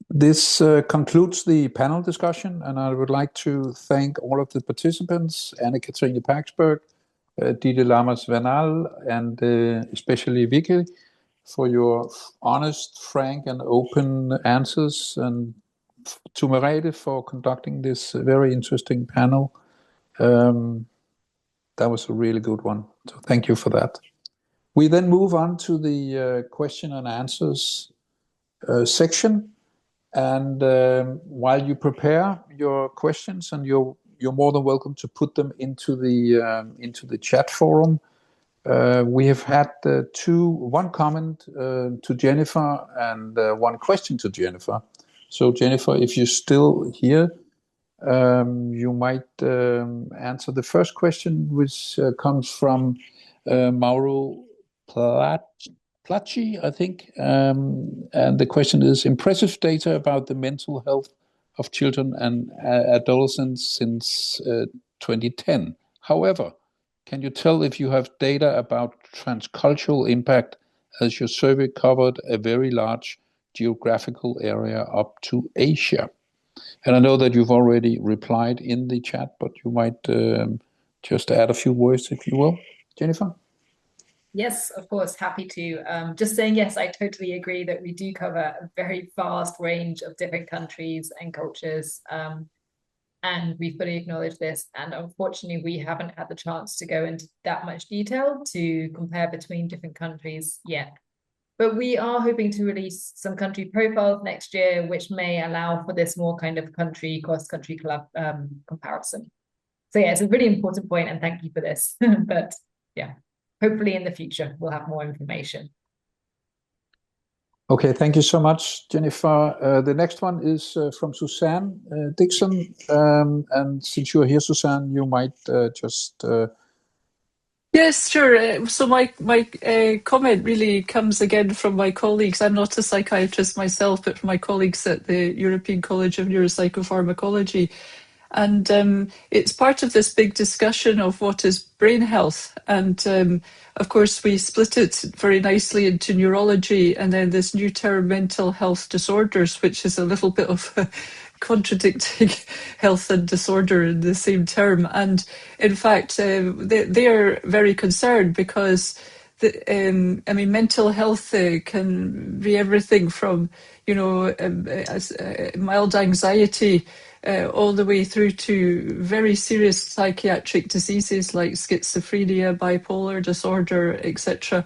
This concludes the panel discussion, and I would like to thank all of the participants, Anne-Katrine Paxberg, Ditte Lammers-Vernal, and especially Vicky, for your honest, frank, and open answers, and to Merete for conducting this very interesting panel. That was a really good one, so thank you for that. We then move on to the question and answers section. And while you prepare your questions, and you're more than welcome to put them into the chat forum. We have had one comment to Jennifer and one question to Jennifer. So Jennifer, if you're still here, you might answer the first question, which comes from Mauro Placci, I think, and the question is: impressive data about the mental health of children and adolescents since 2010. However, can you tell if you have data about transcultural impact, as your survey covered a very large geographical area up to Asia? And I know that you've already replied in the chat, but you might just add a few words, if you will, Jennifer. Yes, of course, happy to. Just saying, yes, I totally agree that we do cover a very vast range of different countries and cultures, and we fully acknowledge this. And unfortunately, we haven't had the chance to go into that much detail to compare between different countries yet. But we are hoping to release some country profiles next year, which may allow for this more kind of cross-country comparison. So yeah, it's a really important point, and thank you for this. But yeah. Hopefully in the future, we'll have more information. Okay, thank you so much, Jennifer. The next one is from Suzanne Dixon. And since you're here, Suzanne, you might just... Yes, sure. So my comment really comes again from my colleagues. I'm not a psychiatrist myself, but from my colleagues at the European College of Neuropsychopharmacology. And it's part of this big discussion of what is brain health. And of course, we split it very nicely into neurology and then this new term, mental health disorders, which is a little bit of contradicting health and disorder in the same term. And in fact, they are very concerned because mental health can be everything from, mild anxiety all the way through to very serious psychiatric diseases like schizophrenia, bipolar disorder, etc.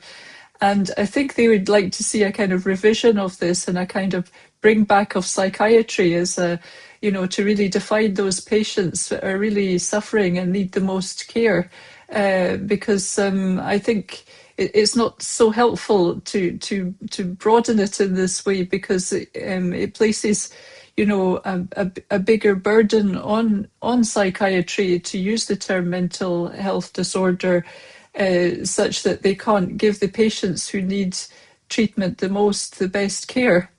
And I think they would like to see a kind of revision of this and a kind of bring back of psychiatry as to really define those patients that are really suffering and need the most care. Because I think it's not so helpful to broaden it in this way, because it places a bigger burden on psychiatry to use the term mental health disorder, such that they can't give the patients who need treatment the best care.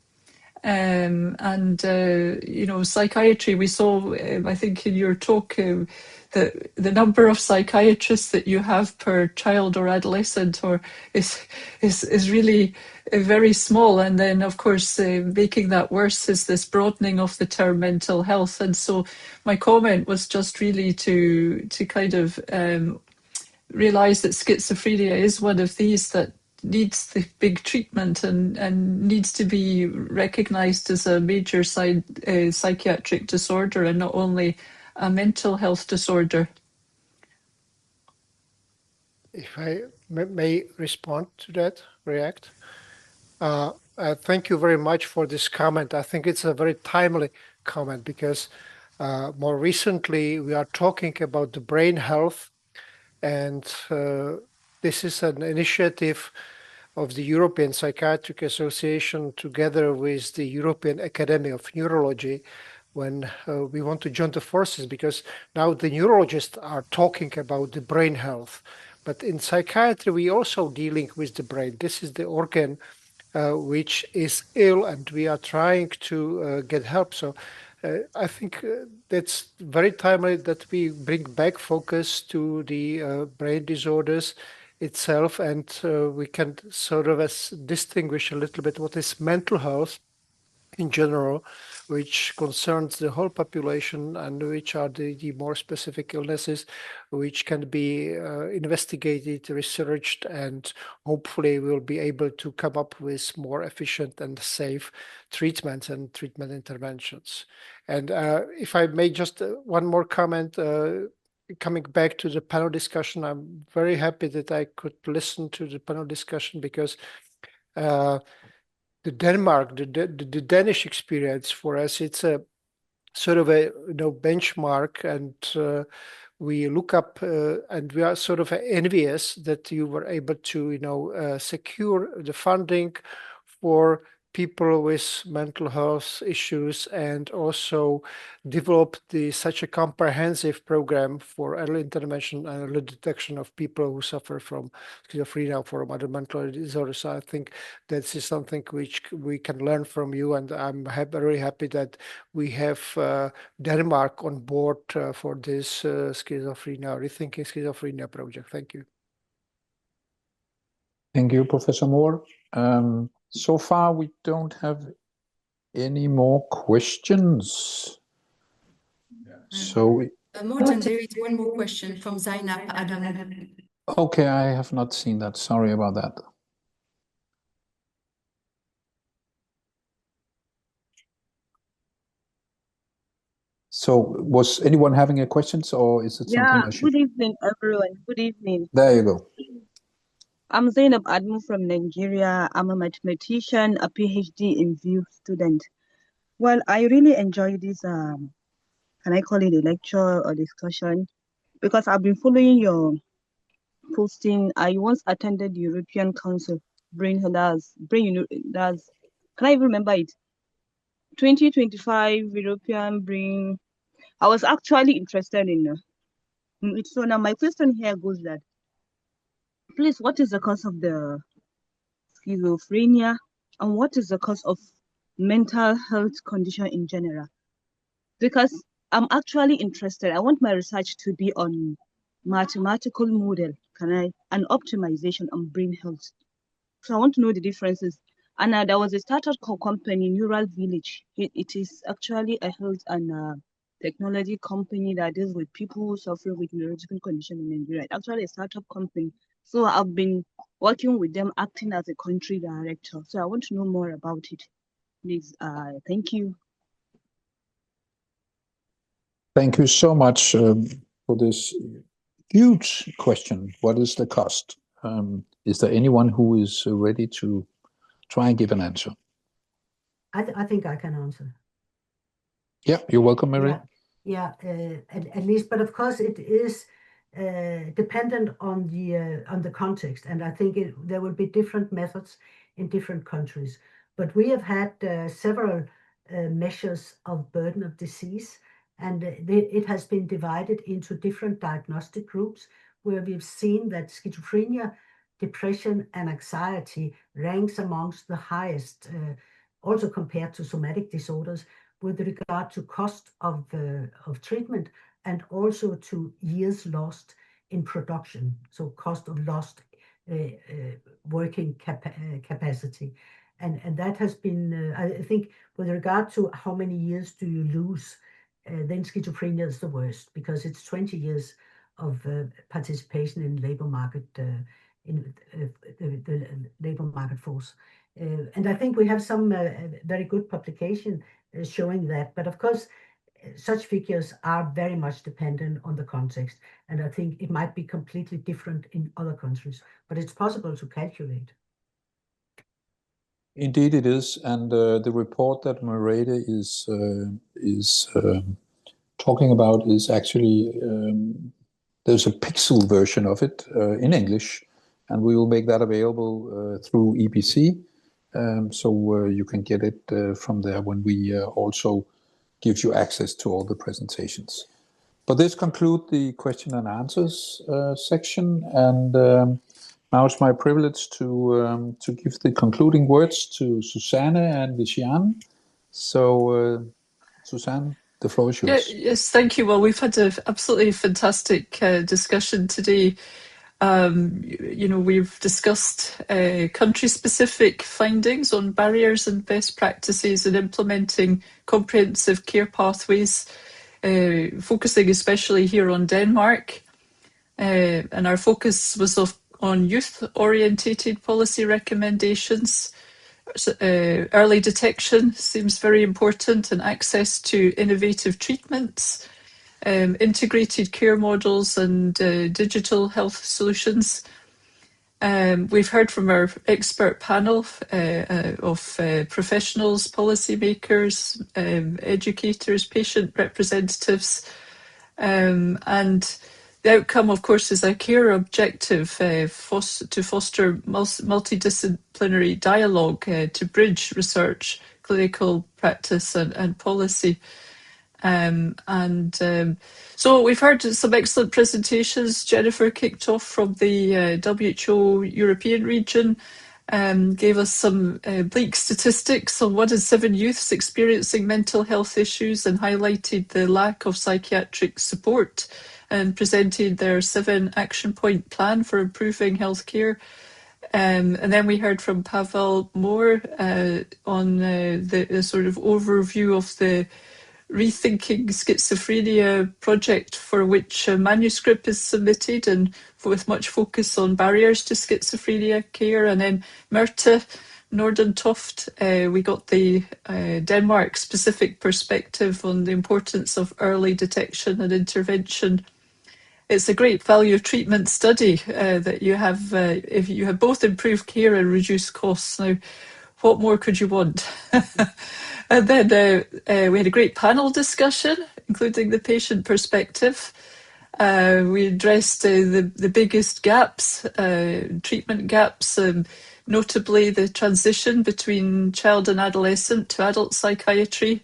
Psychiatry, we saw, I think in your talk, that the number of psychiatrists that you have per child or adolescent is really very small. And then, of course, making that worse is this broadening of the term mental health. And so my comment was just really to kind of realise that schizophrenia is one of these that needs the big treatment and needs to be recognised as a major psychiatric disorder and not only a mental health disorder. If I may respond to that, react. Thank you very much for this comment. I think it's a very timely comment because more recently we are talking about the brain health, and this is an initiative of the European Psychiatric Association together with the European Academy of Neurology, when we want to join the forces, because now the neurologists are talking about the brain health. But in psychiatry, we also dealing with the brain. This is the organ which is ill, and we are trying to get help. So I think that's very timely that we bring back focus to the brain disorders itself, and we can sort of distinguish a little bit what is mental health in general, which concerns the whole population, and which are the more specific illnesses which can be investigated, researched, and hopefully we'll be able to come up with more efficient and safe treatments and treatment interventions. And if I may just one more comment, coming back to the panel discussion, I'm very happy that I could listen to the panel discussion, because the Danish experience for us, it's a sort of a benchmark, and we look up and we are sort of envious that you were able to secure the funding for people with mental health issues, and also develop such a comprehensive program for early intervention and early detection of people who suffer from schizophrenia or from other mental disorders. So I think this is something which we can learn from you, and I'm very happy that we have Denmark on board for this Rethinking Schizophrenia Project. Thank you. Thank you, Professor Moore. So far, we don't have any more questions. So, Morten, there is one more question from Zainab Adam. Okay, I have not seen that. Sorry about that. So, was anyone having a questions, or is it something I should? Good evening, everyone. Good evening. There you go. I'm Zainab Admu from Nigeria. I'm a mathematician, a PhD in VIEW student. Well, I really enjoy this, can I call it a lecture or discussion? Because I've been following your posting. I once attended the European Council, can I even remember it? 2025 European Brain. I was actually interested in it. So now my question here goes that, please, what is the cause of the schizophrenia, and what is the cause of mental health condition in general? Because I'm actually interested. I want my research to be on mathematical model, and optimization on brain health. So I want to know the differences. And there was a startup company, Neural Village. It is actually a health and technology company that deals with people suffering with neurological condition in Nigeria. It's actually a startup company. So I've been working with them, acting as a country director. So I want to know more about it. Please, thank you. Thank you so much for this huge question. What is the cost? Is there anyone who is ready to try and give an answer? I think I can answer. Yeah, you're welcome, Mary. Yeah, at least, but of course it is dependent on the context, and I think there will be different methods in different countries. But we have had several measures of burden of disease, and it has been divided into different diagnostic groups, where we've seen that schizophrenia, depression, and anxiety ranks amongst the highest also compared to somatic disorders with regard to cost of treatment and also to years lost in production, so cost of lost working capacity. And that has been, I think, with regard to how many years do you lose, then schizophrenia is the worst, because it's 20 years of participation in labor market, in the labor market force. And I think we have some very good publication showing that. But of course, such figures are very much dependent on the context. And I think it might be completely different in other countries, but it's possible to calculate. Indeed it is. And the report that Merete is talking about is actually, there's a pixel version of it in English, and we will make that available through EBC. So you can get it from there when we also give you access to all the presentations. But this concludes the question and answers section, and now it's my privilege to give the concluding words to Susanne and Viviane. So, Susanne, the floor is yours. Yes, thank you. Well, we've had an absolutely fantastic discussion today. We've discussed country-specific findings on barriers and best practices in implementing comprehensive care pathways, focusing especially here on Denmark. And our focus was on youth-orientated policy recommendations. Early detection seems very important, and access to innovative treatments, integrated care models, and digital health solutions. We've heard from our expert panel of professionals, policymakers, educators, patient representatives, and the outcome, of course, is a care objective to foster multidisciplinary dialogue to bridge research, clinical practice, and policy. So we've heard some excellent presentations. Jennifer kicked off from the WHO European region, gave us some bleak statistics on 1 in 7 youths experiencing mental health issues, and highlighted the lack of psychiatric support, and presented their 7 action point plan for improving healthcare. And then we heard from Pavel Moore on the sort of overview of the Rethinking Schizophrenia Project, for which a manuscript is submitted, and with much focus on barriers to schizophrenia care. And then Merte Nordentoft, we got the Denmark-specific perspective on the importance of early detection and intervention. It's a great value of treatment study that you have, if you have both improved care and reduced costs. Now, what more could you want? And then we had a great panel discussion, including the patient perspective. We addressed the biggest gaps, treatment gaps, notably the transition between child and adolescent to adult psychiatry.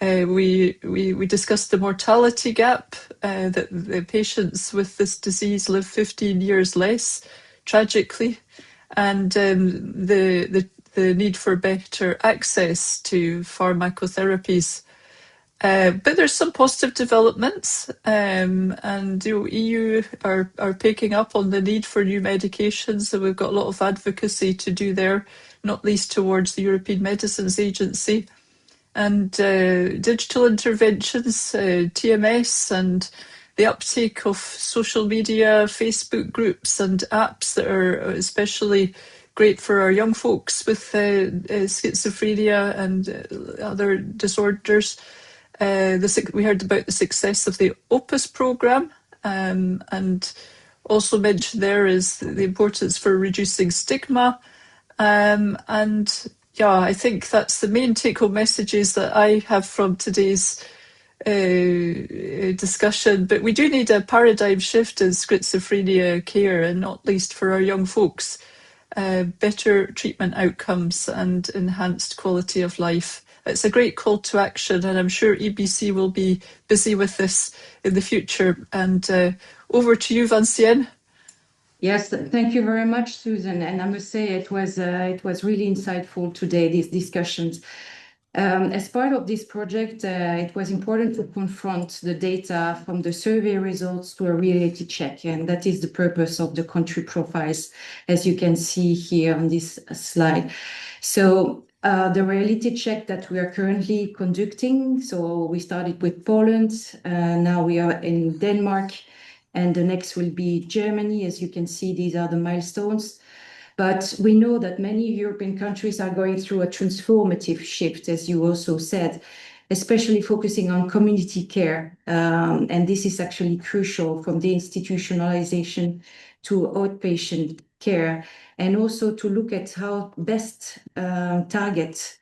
We discussed the mortality gap, that the patients with this disease live 15 years less, tragically, and the need for better access to pharmacotherapies. But there's some positive developments, and the EU are picking up on the need for new medications, so we've got a lot of advocacy to do there, not least towards the European Medicines Agency. And digital interventions, TMS, and the uptake of social media, Facebook groups and apps that are especially great for our young folks with schizophrenia and other disorders. We heard about the success of the OPUS programme, and also mentioned there is the importance for reducing stigma. And yeah, I think that's the main take-home messages that I have from today's discussion. But we do need a paradigm shift in schizophrenia care, and not least for our young folks. Better treatment outcomes and enhanced quality of life. It's a great call to action, and I'm sure EBC will be busy with this in the future. And over to you, Vinciane. Yes, thank you very much, Susan. And I must say it was really insightful today, these discussions. As part of this project, it was important to confront the data from the survey results to a reality check, and that is the purpose of the country profiles, as you can see here on this slide. So the reality check that we are currently conducting, so we started with Poland, now we are in Denmark, and the next will be Germany. As you can see, these are the milestones. But we know that many European countries are going through a transformative shift, as you also said, especially focusing on community care. And this is actually crucial, from the institutionalization to outpatient care, and also to look at how best target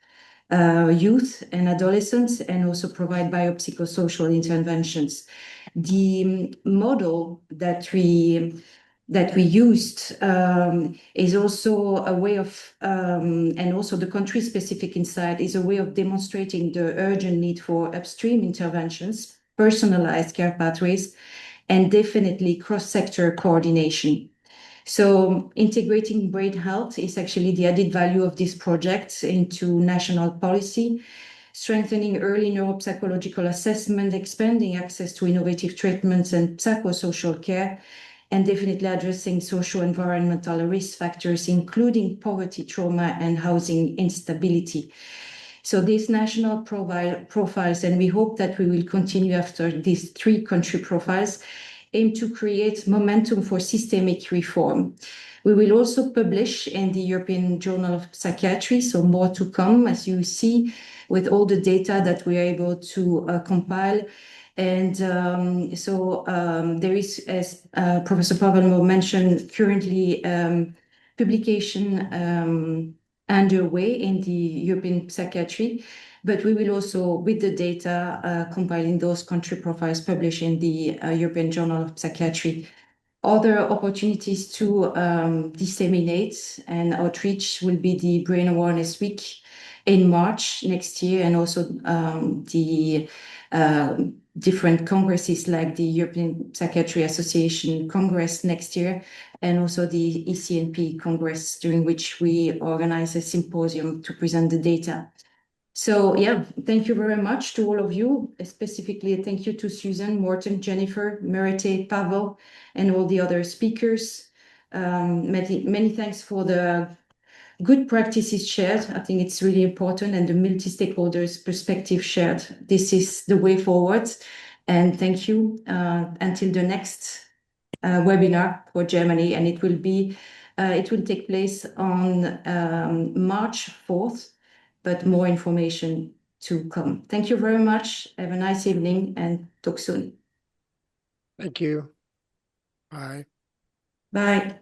youth and adolescents, and also provide biopsychosocial interventions. The model that we used is also a way of, and also the country-specific insight is a way of demonstrating the urgent need for upstream interventions, personalized care pathways, and definitely cross-sector coordination. So integrating brain health is actually the added value of this project into national policy, strengthening early neuropsychological assessment, expanding access to innovative treatments and psychosocial care, and definitely addressing socio-environmental risk factors, including poverty, trauma, and housing instability. So these national profiles, and we hope that we will continue after these 3 country profiles, aim to create momentum for systemic reform. We will also publish in the European Journal of Psychiatry, so more to come, as you see, with all the data that we are able to compile. And there is, as Professor Pavelmo mentioned, currently publication underway in the European Psychiatry, but we will also, with the data, compiling those country profiles, publish in the European Journal of Psychiatry. Other opportunities to disseminate and outreach will be the Brain Awareness Week in March next year, and also the different congresses like the European Psychiatry Association Congress next year, and also the ECNP Congress, during which we organize a symposium to present the data. So yeah, thank you very much to all of you. Specifically, thank you to Susan, Morten, Jennifer, Merete, Pavel, and all the other speakers. Many thanks for the good practices shared. I think it's really important, and the multi-stakeholders perspective shared. This is the way forward. And thank you until the next webinar for Germany, and it will take place on March 4th, but more information to come. Thank you very much. Have a nice evening, and talk soon. Thank you. Bye. Bye.